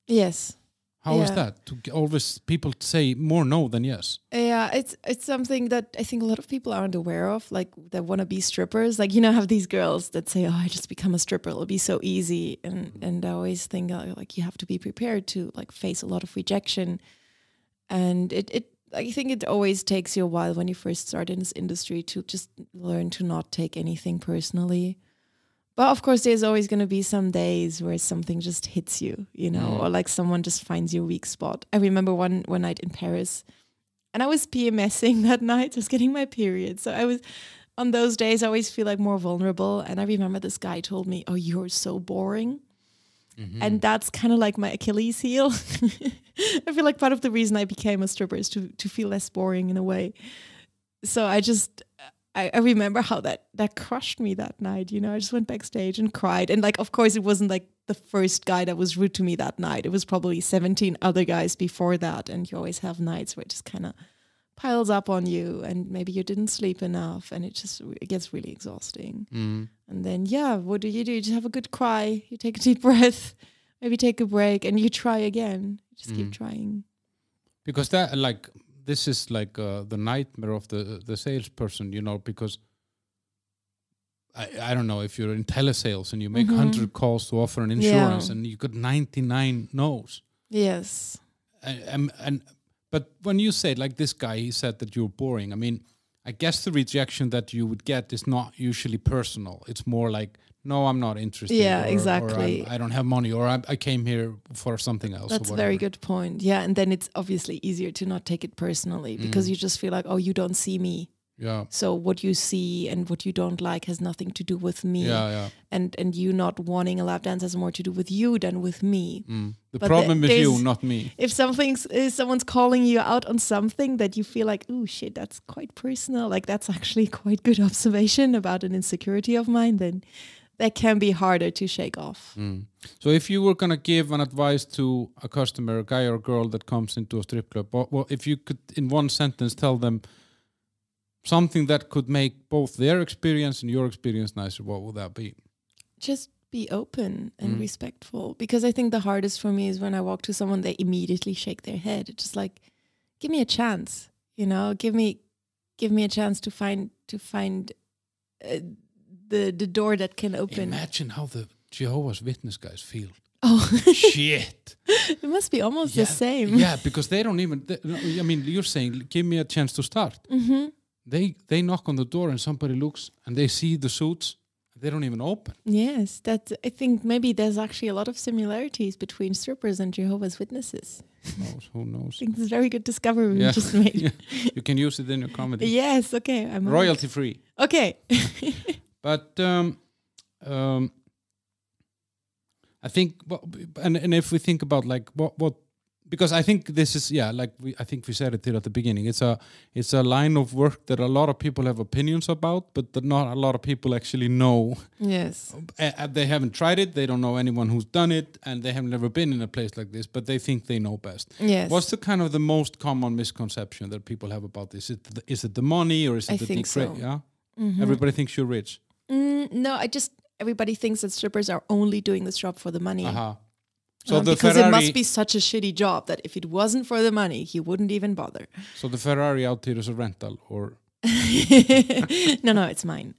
Yes. How is that? To always people say more no than yes. Yeah, it's something that I think a lot of people aren't aware of. Like, that want to be strippers. Like, you know, have these girls that say, "Oh, I just become a stripper. It'll be so easy." And I always think like you have to be prepared to like face a lot of rejection. And I think it always takes you a while when you first start in this industry to just learn to not take anything personally. But of course, there's always going to be some days where something just hits you, you know, or like someone just finds your weak spot. I remember one night in Paris, and I was PMSing that night, just getting my period. So I was, on those days, I always feel like more vulnerable. And I remember this guy told me, "Oh, you're so boring." And that's kind of like my Achilles heel. I feel like part of the reason I became a stripper is to feel less boring in a way. So I remember how that crushed me that night. You know, I just went backstage and cried. And like, of course, it wasn't like the first guy that was rude to me that night. It was probably 17 other guys before that. And you always have nights where it just kind of piles up on you, and maybe you didn't sleep enough, and it gets really exhausting. And then, what do? You just have a good cry. You take a deep breath, maybe take a break, and you try again. You just keep trying. Because this is like the nightmare of the salesperson, you know, because I don't know, if you're in telesales and you make 100 calls to offer an insurance and you got 99 no's. Yes. But when you say, like this guy, he said that you're boring. I mean, I guess the rejection that you would get is not usually personal. It's more like, no, I'm not interested. Yeah, exactly. Or I don't have money, or I came here for something else. That's a very good point. Yeah, and then it's obviously easier to not take it personally because you just feel like, oh, you don't see me. Yeah. So what you see and what you don't like has nothing to do with me. Yeah. And you not wanting a lap dance has more to do with you than with me. The problem is you, not me. If someone's calling you out on something that you feel like, oh shit, that's quite personal, like that's actually quite good observation about an insecurity of mine, then that can be harder to shake off. So if you were going to give an advice to a customer, a guy or girl that comes into a strip club, well, if you could in one sentence tell them something that could make both their experience and your experience nicer, what would that be? Just be open and respectful. Because I think the hardest for me is when I walk to someone, they immediately shake their head. It's just like, give me a chance, you know, give me a chance to find the door that can open. Imagine how the Jehovah's Witness guys feel. Oh, shit! It must be almost the same. Yeah, because they don't even. I mean, you're saying, give me a chance to start. They knock on the door and somebody looks and they see the suits. They don't even open. Yes, I think maybe there's actually a lot of similarities between strippers and Jehovah's Witnesses. Who knows? I think this is a very good discovery we just made. Yeah. You can use it in your comedy. Yes, okay. I'm royalty free. Okay. But I think, and if we think about like what, because I think this is I think we said it here at the beginning. It's a line of work that a lot of people have opinions about, but that not a lot of people actually know. Yes. They haven't tried it. They don't know anyone who's done it, and they have never been in a place like this. But they think they know best. Yes. What's the kind of the most common misconception that people have about this? Is it the money, or is it I the think so. Yeah. Everybody thinks you're rich. No, everybody thinks that strippers are only doing this job for the money. So because it must be such a shitty job that if it wasn't for the money, he wouldn't even bother. So the Ferrari out here is a rental, or no, it's mine.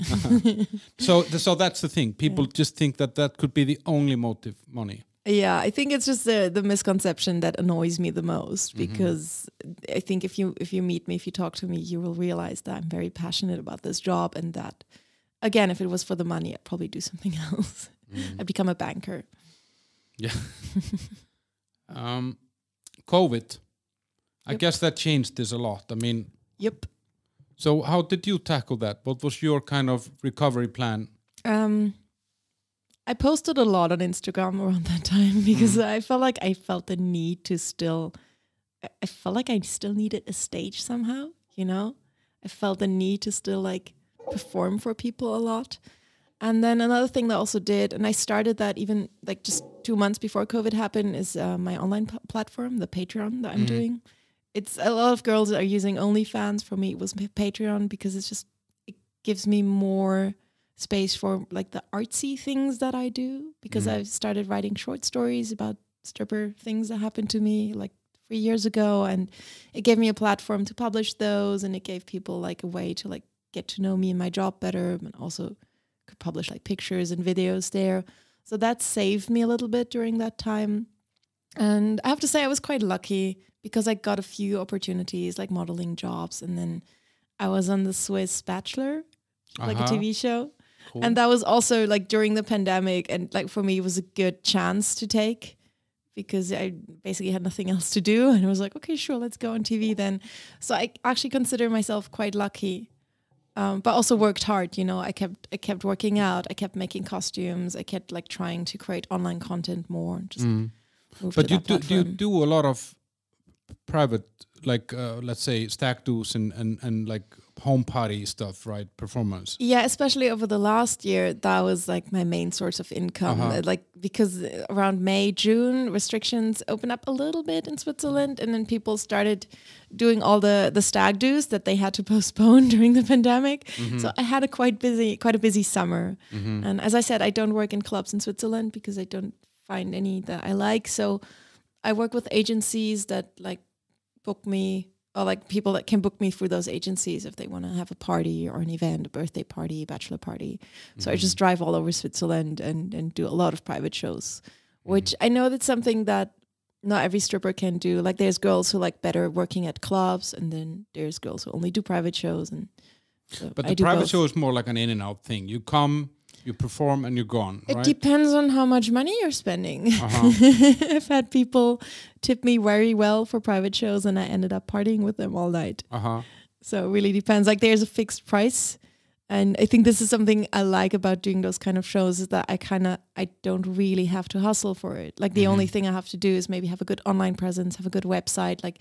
So that's the thing. People just think that could be the only motive, money. Yeah, I think it's just the misconception that annoys me the most, because I think if you meet me, if you talk to me, you will realize that I'm very passionate about this job, and that, again, if it was for the money, I'd probably do something else. I'd become a banker. Yeah. COVID. I Yep. guess that changed this a lot. I mean, Yep. so how did you tackle that? What was your kind of recovery plan? I posted a lot on Instagram around that time because I felt the need to still. I felt like I still needed a stage somehow. You know, I felt the need to still like perform for people a lot. And then another thing that I also did, and I started that even like just 2 months before COVID happened, is my online platform, the Patreon that I'm doing. It's a lot of girls are using OnlyFans. For me, it was Patreon because it gives me more space for like the artsy things that I do, because I've started writing short stories about stripper things that happened to me like 3 years ago, and it gave me a platform to publish those, and it gave people like a way to like get to know me and my job better, and also could publish like pictures and videos there. So that saved me a little bit during that time. And I have to say I was quite lucky because I got a few opportunities like modeling jobs, and then I was on the Swiss Bachelor, like a TV show. Cool. And that was also like during the pandemic, and like for me it was a good chance to take because I basically had nothing else to do, and I was like, okay, sure, let's go on TV then. So I actually consider myself quite lucky. But also worked hard, you know. I kept working out. I kept making costumes. I kept like trying to create online content more. Just but do you do a lot of private, like let's say stag do's and like home party stuff, right? Performance. Yeah, especially over the last year, that was like my main source of income. Like because around May, June, restrictions opened up a little bit in Switzerland, and then people started doing all the stag do's that they had to postpone during the pandemic. So I had quite a busy summer. And as I said, I don't work in clubs in Switzerland because I don't find any that I like. So I work with agencies that like book me, or like people that can book me through those agencies if they want to have a party or an event, a birthday party, bachelor party. So I just drive all over Switzerland and do a lot of private shows, which I know that's something that not every stripper can do. Like there's girls who like better working at clubs, and then there's girls who only do private shows. And so but the private show is more like an in and out thing. You come, you perform, and you're gone, right? It depends on how much money you're spending. I've had people tip me very well for private shows, and I ended up partying with them all night. So it really depends. Like there's a fixed price. And I think this is something I like about doing those kind of shows, is that I don't really have to hustle for it. Like the only thing I have to do is maybe have a good online presence, have a good website. Like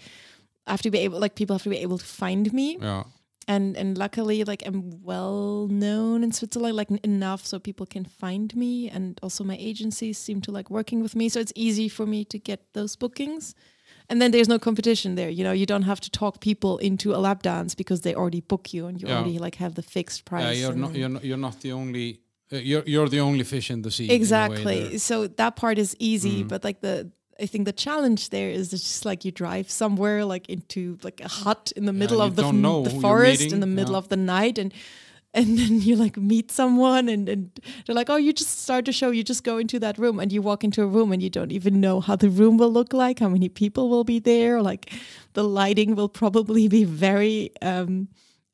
I have to be able, like people have to be able to find me. Yeah. And luckily, like I'm well known in Switzerland, like enough so people can find me, and also my agencies seem to like working with me, so it's easy for me to get those bookings. And then there's no competition there, you know. You don't have to talk people into a lap dance because they already book you, and you already like have the fixed price. Yeah, you're not the only. You're the only fish in the sea. Exactly. So that part is easy, but like I think the challenge there is just like you drive somewhere like into like a hut in the middle of the forest in the middle of the night, and then you like meet someone, and they're like, oh, you just start a show, you just go into that room, and you walk into a room and you don't even know how the room will look like, how many people will be there, like the lighting will probably be very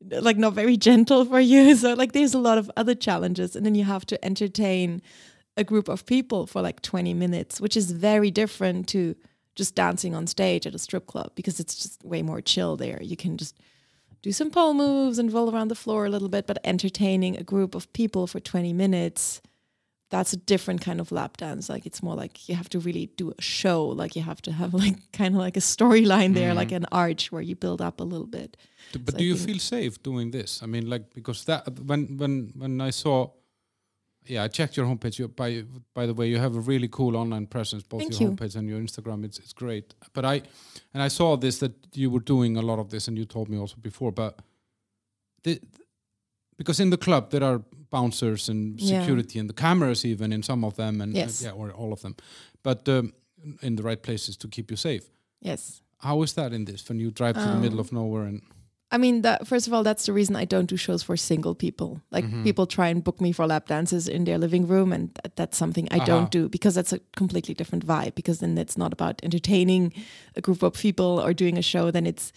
like not very gentle for you. So like there's a lot of other challenges, and then you have to entertain a group of people for like 20 minutes, which is very different to just dancing on stage at a strip club, because it's just way more chill there. You can just do some pole moves and roll around the floor a little bit, but entertaining a group of people for 20 minutes, that's a different kind of lap dance. Like it's more like you have to really do a show. Like you have to have like kind of like a storyline there, like an arch where you build up a little bit. But so do you feel safe doing this? I mean, like, because that when I saw, I checked your homepage. By the way, you have a really cool online presence, both your homepage and your Instagram. It's great. But I saw this, that you were doing a lot of this, and you told me also before. But because in the club there are bouncers and security and the cameras even in some of them, and or all of them, but in the right places to keep you safe. Yes. How is that in this when you drive to the middle of nowhere? And I mean, first of all, that's the reason I don't do shows for single people. Like people try and book me for lap dances in their living room, and that's something I don't do, because that's a completely different vibe. Because then it's not about entertaining a group of people or doing a show. Then it's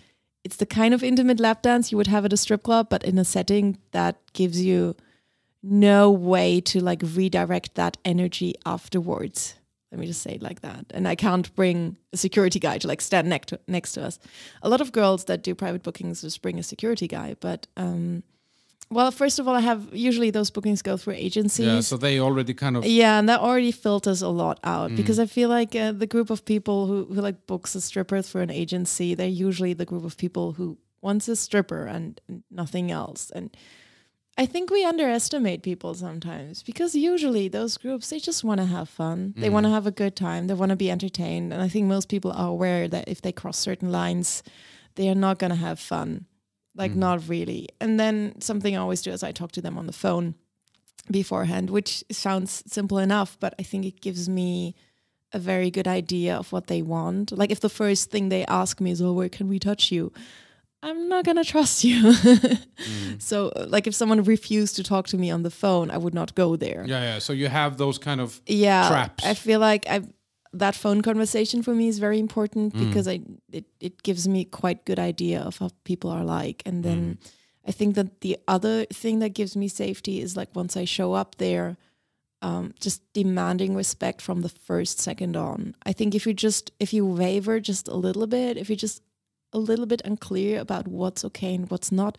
the kind of intimate lap dance you would have at a strip club, but in a setting that gives you no way to like redirect that energy afterwards. Let me just say it like that. And I can't bring a security guy to like stand next to us. A lot of girls that do private bookings just bring a security guy. But well, first of all, usually those bookings go through agencies. Yeah, so they already kind of... Yeah, and that already filters a lot out because I feel like the group of people who like books a stripper through an agency, they're usually the group of people who wants a stripper and nothing else. And I think we underestimate people sometimes because usually those groups, they just want to have fun. They want to have a good time. They want to be entertained. And I think most people are aware that if they cross certain lines, they are not going to have fun. Like not really. And then something I always do is I talk to them on the phone beforehand, which sounds simple enough, but I think it gives me a very good idea of what they want. Like if the first thing they ask me is, oh, where can we touch you? I'm not going to trust you. So like if someone refused to talk to me on the phone, I would not go there. Yeah. So you have those kind of traps. I feel like that phone conversation for me is very important because it gives me quite good idea of how people are like. And then I think that the other thing that gives me safety is like once I show up there, just demanding respect from the first second on. I think if you waver just a little bit, if you're just a little bit unclear about what's okay and what's not,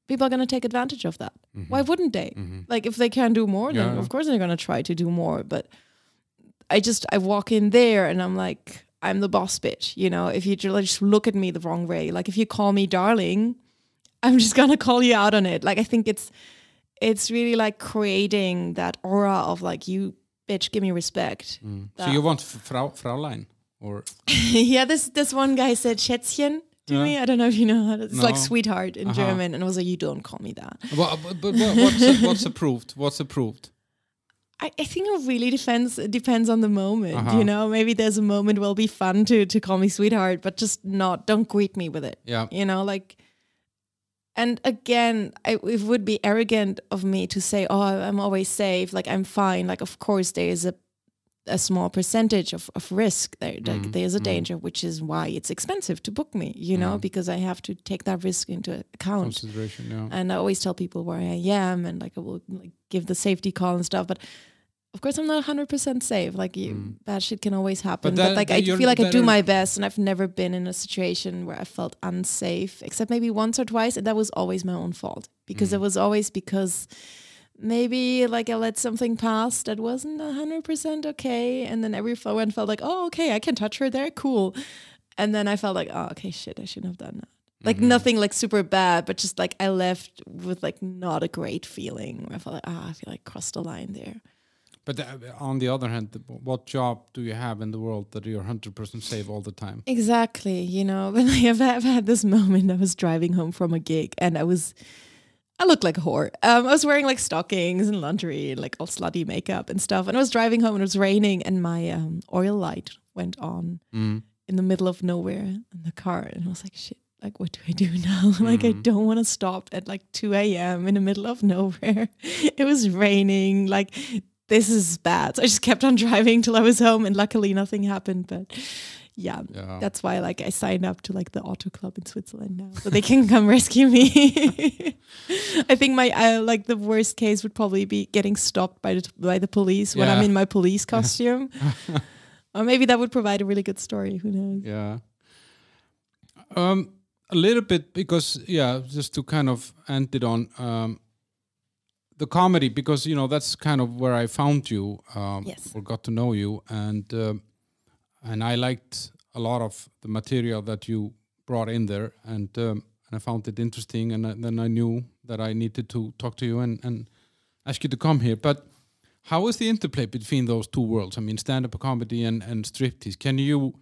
people are going to take advantage of that. Why wouldn't they? Like if they can do more, then of course they're going to try to do more. But I walk in there and I'm like, I'm the boss bitch. You know, if you just look at me the wrong way, like if you call me darling, I'm just going to call you out on it. Like I think it's really like creating that aura of like, you bitch, give me respect. So you want Fraulein? Or yeah, this one guy said Schätzchen to me. I don't know if you know how to, it's like sweetheart in German, and I was like, you don't call me that. But what's approved? What's approved? I think it really depends on the moment. You know, maybe there's a moment where it'll be fun to call me sweetheart, but just don't greet me with it. Yeah, you know, like. And again, it would be arrogant of me to say, oh, I'm always safe, like I'm fine. Like, of course, there is a small percentage of risk there. Like, there's a danger, which is why it's expensive to book me, you know, because I have to take that risk into account. Consideration, yeah. And I always tell people where I am and like I will like give the safety call and stuff. But of course, I'm not 100% safe. Like bad shit can always happen. But like I feel like I do my best, and I've never been in a situation where I felt unsafe, except maybe once or twice, and that was always my own fault because it was always because maybe like I let something pass that wasn't 100% okay, and then everyone felt like, oh, okay, I can touch her there, cool, and then I felt like, oh, okay, shit, I shouldn't have done that. Like nothing like super bad, but just like I left with like not a great feeling. I felt like, I feel like crossed the line there. But on the other hand, what job do you have in the world that you're 100% safe all the time? Exactly, you know. But I've had this moment. I was driving home from a gig, and I looked like a whore. I was wearing like stockings and lingerie and like all slutty makeup and stuff. And I was driving home and it was raining, and my oil light went on in the middle of nowhere in the car. And I was like, shit, like what do I do now? Like I don't want to stop at like 2 a.m. in the middle of nowhere. It was raining. Like this is bad. So I just kept on driving till I was home, and luckily nothing happened. But yeah, that's why like I signed up to like the auto club in Switzerland now, so they can come rescue me. I think my like the worst case would probably be getting stopped by the police when I'm in my police costume. Or maybe that would provide a really good story. Who knows? Yeah. A little bit, because just to kind of end it on the comedy, because you know that's kind of where I found you, or got to know you, and I liked a lot of the material that you brought in there, and I found it interesting, and then I knew that I needed to talk to you and ask you to come here. But how is the interplay between those two worlds? I mean, stand-up comedy and striptease. Can you,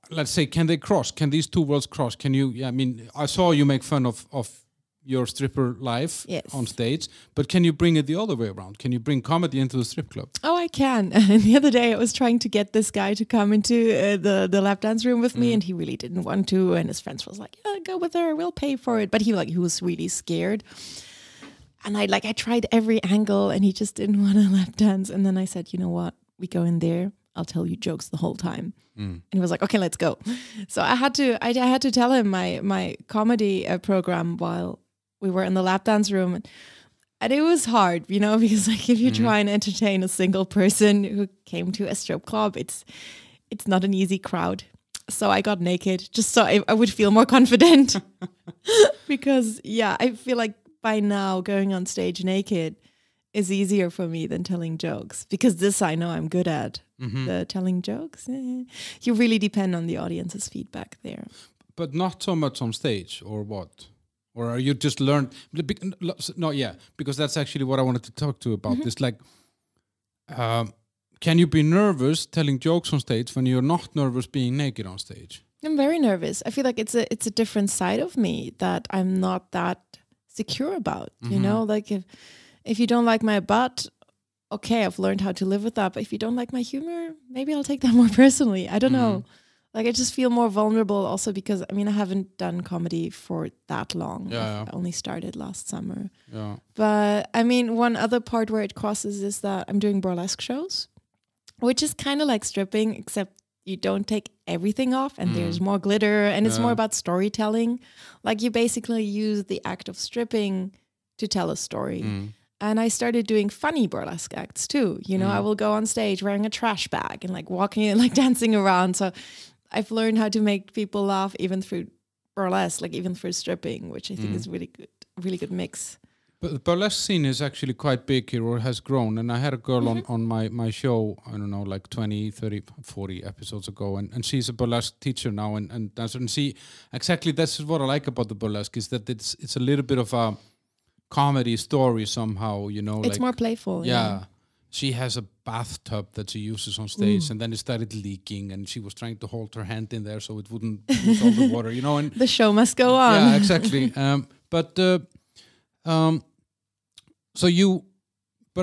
let's say, can they cross? Can these two worlds cross? Can you? Yeah, I mean, I saw you make fun of your stripper life on stage, but can you bring it the other way around? Can you bring comedy into the strip club? Oh, I can. And the other day I was trying to get this guy to come into the lap dance room with me, and he really didn't want to, and his friends was like, yeah, go with her, we'll pay for it. But he was really scared. And I tried every angle, and he just didn't want to lap dance. And then I said, you know what? We go in there, I'll tell you jokes the whole time. And he was like, okay, let's go. So I had to tell him my comedy program while we were in the lap dance room. And it was hard, because like if you try and entertain a single person who came to a strip club, it's not an easy crowd. So I got naked just so I would feel more confident. Because I feel like by now going on stage naked is easier for me than telling jokes, because this I know I'm good at. The telling jokes, you really depend on the audience's feedback there. But not so much on stage, or what? Or are you just learned? No, yeah, because that's actually what I wanted to talk to you about. It's like, can you be nervous telling jokes on stage when you're not nervous being naked on stage? I'm very nervous. I feel like it's a different side of me that I'm not that secure about. Like if you don't like my butt, okay, I've learned how to live with that. But if you don't like my humor, maybe I'll take that more personally. I don't know. Like I just feel more vulnerable also because, I haven't done comedy for that long. I only started last summer. Yeah. But one other part where it crosses is that I'm doing burlesque shows, which is kind of like stripping, except you don't take everything off and there's more glitter and it's more about storytelling. Like you basically use the act of stripping to tell a story. And I started doing funny burlesque acts too. I will go on stage wearing a trash bag and like walking and like dancing around. So I've learned how to make people laugh even through burlesque, like even through stripping, which I think is really good mix. But the burlesque scene is actually quite big here, or has grown. And I had a girl on my show, I don't know, like 20, 30, 40 episodes ago. And she's a burlesque teacher now and dancer. And she, exactly, that's what I like about the burlesque, is that it's a little bit of a comedy story somehow, It's like, more playful. Yeah. She has a bathtub that she uses on stage, and then it started leaking, and she was trying to hold her hand in there so it wouldn't lose all the water, And the show must go on. Yeah, exactly. But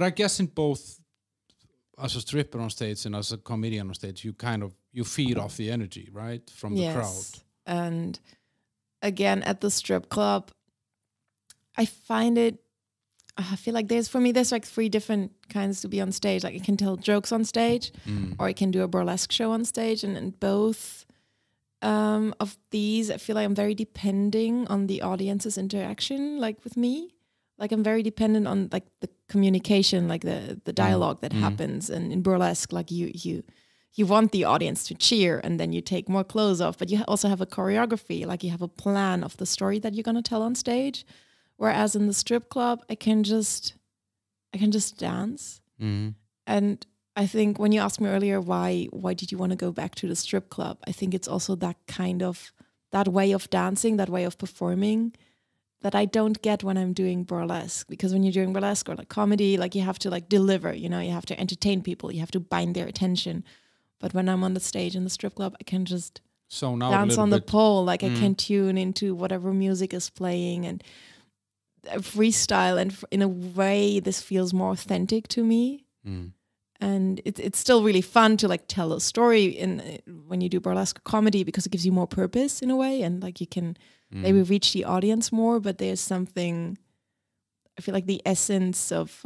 I guess in both, as a stripper on stage and as a comedian on stage, you feed off the energy, right, from the crowd. And again, at the strip club, I feel like there's like 3 different kinds to be on stage. Like I can tell jokes on stage, or I can do a burlesque show on stage, and both of these, I feel like I'm very depending on the audience's interaction, like with me. Like I'm very dependent on like the communication, like the dialogue that happens. And in burlesque, like you want the audience to cheer, and then you take more clothes off, but you also have a choreography, like you have a plan of the story that you're gonna tell on stage. Whereas in the strip club, I can just dance. And I think when you asked me earlier, why did you want to go back to the strip club? I think it's also that way of dancing, that way of performing that I don't get when I'm doing burlesque. Because when you're doing burlesque or like comedy, like you have to like deliver, you have to entertain people, you have to bind their attention. But when I'm on the stage in the strip club, I can just dance on the pole. Like I can tune into whatever music is playing and freestyle, and in a way this feels more authentic to me. And it's still really fun to like tell a story when you do burlesque comedy, because it gives you more purpose in a way, and like you can maybe reach the audience more. But there's something, I feel like the essence of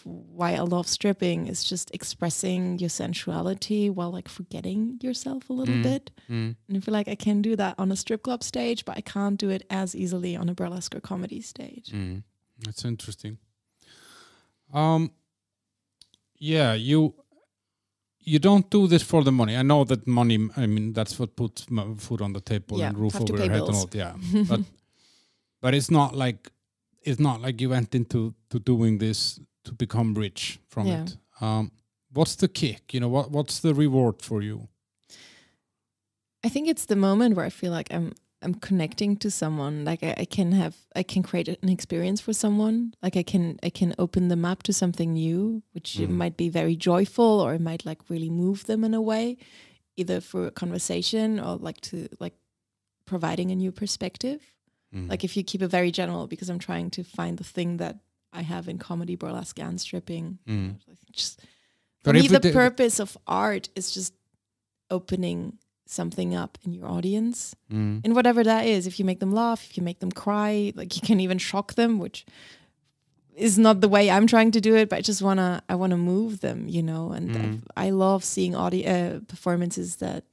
why I love stripping is just expressing your sensuality while like forgetting yourself a little bit. And I feel like I can do that on a strip club stage, but I can't do it as easily on a burlesque or comedy stage. That's interesting. Yeah, you don't do this for the money. I know that money, that's what puts food on the table and roof over your head and all. Yeah, but it's not like you went into doing this to become rich from it. What's the kick? What's the reward for you? I think it's the moment where I feel like I'm connecting to someone. Like I can create an experience for someone. Like I can open them up to something new, which might be very joyful, or it might like really move them in a way, either through a conversation or like to like providing a new perspective. Like if you keep it very general, because I'm trying to find the thing that I have in comedy, burlesque, and stripping. Just for me, the purpose of art is just opening something up in your audience, and whatever that is. If you make them laugh, if you make them cry, like you can even shock them, which is not the way I'm trying to do it, but I wanna move them, And I love seeing performances that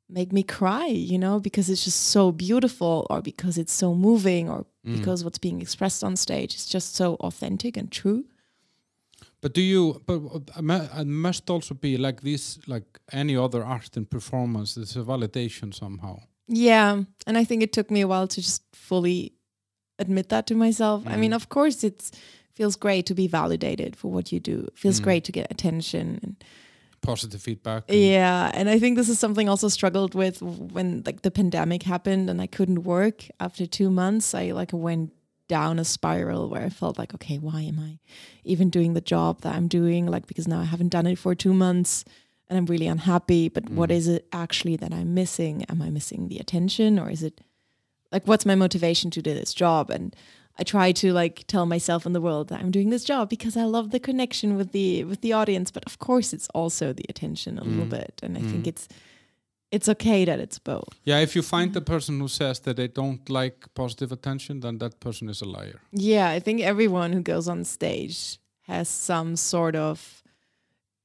make me cry, you know, because it's just so beautiful, or because it's so moving, or because what's being expressed on stage is just so authentic and true. But it must also be like this, like any other art and performance, it's a validation somehow. Yeah, and I think it took me a while to just fully admit that to myself. I mean, of course, it feels great to be validated for what you do. It feels great to get attention and positive feedback. Yeah, and I think this is something I also struggled with when like the pandemic happened and I couldn't work. After 2 months, I went down a spiral where I felt like, okay, why am I even doing the job that I'm doing? Like, because now I haven't done it for 2 months and I'm really unhappy. But what is it actually that I'm missing? Am I missing the attention, or is it like, what's my motivation to do this job? And I try to like tell myself and the world that I'm doing this job because I love the connection with the audience. But of course, it's also the attention a little bit. And I think it's okay that it's both. Yeah, if you find the person who says that they don't like positive attention, then that person is a liar. Yeah, I think everyone who goes on stage has some sort of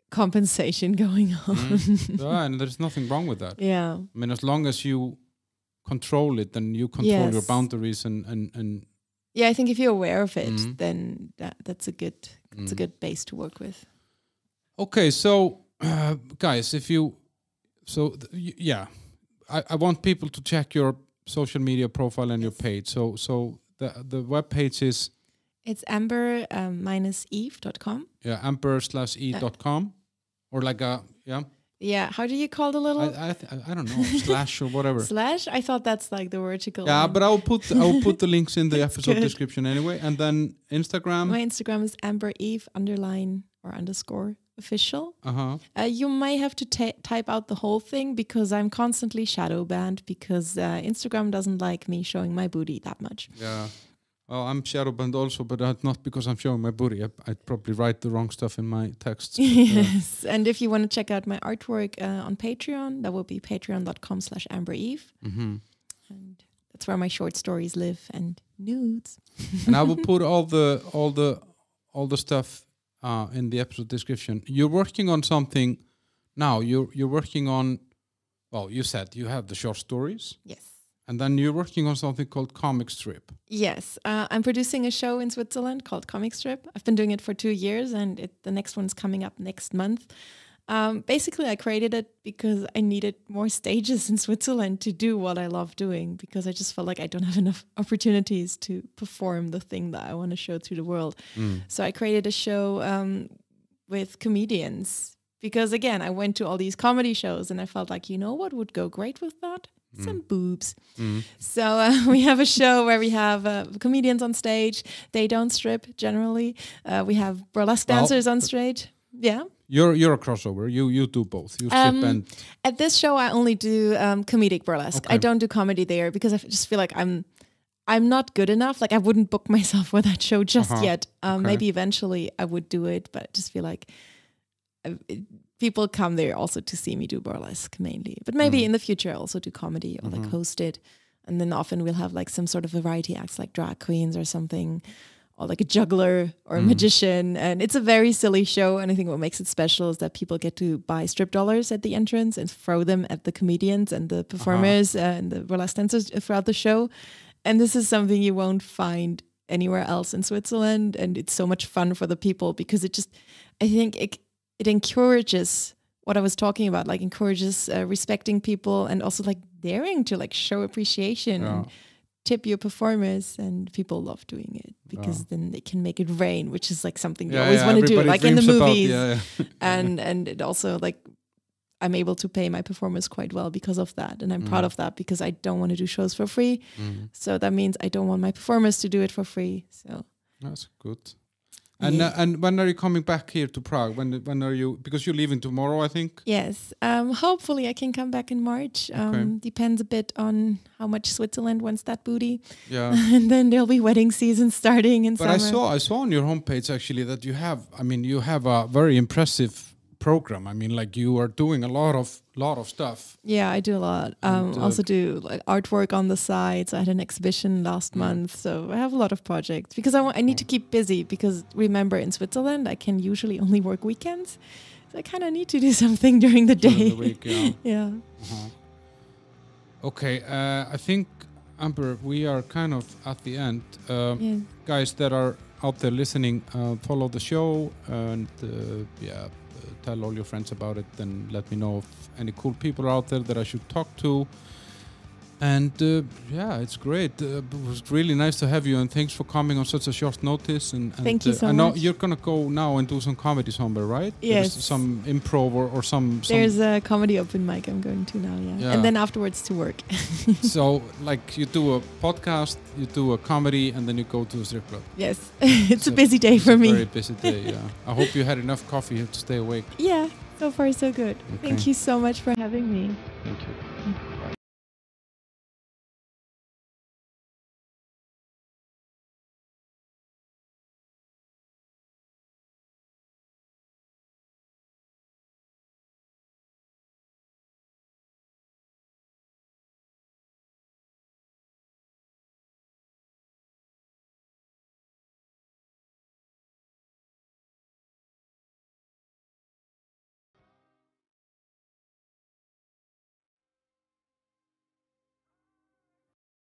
compensation going on. Yeah, and there's nothing wrong with that. Yeah. I mean, as long as you control it, then you control your boundaries and yeah, I think if you're aware of it, then that's a good base to work with. Okay, so guys, I want people to check your social media profile and your page. So the web page is, it's amber-eve.com. Yeah, amber/e.com, or like a Yeah, how do you call the little? I don't know, slash or whatever. Slash? I thought that's like the vertical. Yeah, line. but I'll put the links in the episode description anyway. And then Instagram. My Instagram is amber_eve_official. You might have to type out the whole thing because I'm constantly shadow banned because Instagram doesn't like me showing my booty that much. Yeah. Well, I'm shadow banned also, but not because I'm showing my booty. I'd probably write the wrong stuff in my texts. Yes, and if you want to check out my artwork on Patreon, that will be patreon.com/ambereve. And that's where my short stories live and nudes. And I will put all the stuff in the episode description. You're working on something now. You're working on, well, you said you have the short stories. Yes. And then you're working on something called Comic Strip. Yes, I'm producing a show in Switzerland called Comic Strip. I've been doing it for 2 years, and the next one's coming up next month. Basically, I created it because I needed more stages in Switzerland to do what I love doing, because I just felt like I don't have enough opportunities to perform the thing that I want to show to the world. So I created a show with comedians, because again, I went to all these comedy shows and I felt like, you know what would go great with that? Some boobs. So we have a show where we have comedians on stage. They don't strip generally. We have burlesque dancers on stage. Yeah. You're a crossover. You do both. You strip and at this show I only do comedic burlesque. Okay. I don't do comedy there because I just feel like I'm not good enough. Like I wouldn't book myself for that show just yet. Maybe eventually I would do it, but I just feel like people come there also to see me do burlesque mainly. But maybe in the future I also do comedy or like host it. And then often we'll have like some sort of variety acts like drag queens or something, or like a juggler or a magician. And it's a very silly show. And I think what makes it special is that people get to buy strip dollars at the entrance and throw them at the comedians and the performers and the burlesque dancers throughout the show. And this is something you won't find anywhere else in Switzerland. And it's so much fun for the people because I think it encourages what I was talking about, like encourages respecting people and also like daring to like show appreciation and tip your performers, and people love doing it because then they can make it rain, which is like something they always want to do, like in the movies. And it also like I'm able to pay my performers quite well because of that, and I'm proud of that because I don't want to do shows for free. So that means I don't want my performers to do it for free. So that's good. And when are you coming back here to Prague? When are you? Because you're leaving tomorrow, I think. Yes. Hopefully, I can come back in March. Depends a bit on how much Switzerland wants that booty. Yeah. And then there'll be wedding season starting in summer. But I saw on your homepage actually that you have a very impressive program. I mean, like you are doing a lot of stuff. Yeah, I do a lot. Also do like artwork on the side. So I had an exhibition last month. So I have a lot of projects because I need to keep busy, because remember in Switzerland I can usually only work weekends. So I kind of need to do something during the day. During the week, yeah. Yeah. Okay, I think, Amber, we are kind of at the end. Guys that are out there listening, follow the show and tell all your friends about it. Then let me know if any cool people are out there that I should talk to. And it's great. It was really nice to have you, and thanks for coming on such a short notice. And thank you so much. I know much. you're gonna go now and do some comedy somewhere, right? Yes. There's some improv or some. There's a comedy open mic I'm going to now, and then afterwards to work. So, like, you do a podcast, you do a comedy, and then you go to a strip club. Yes, it's a busy day for me. Very busy day. Yeah. I hope you had enough coffee to stay awake. Yeah, so far so good. Okay. Thank you so much for having me. Thank you.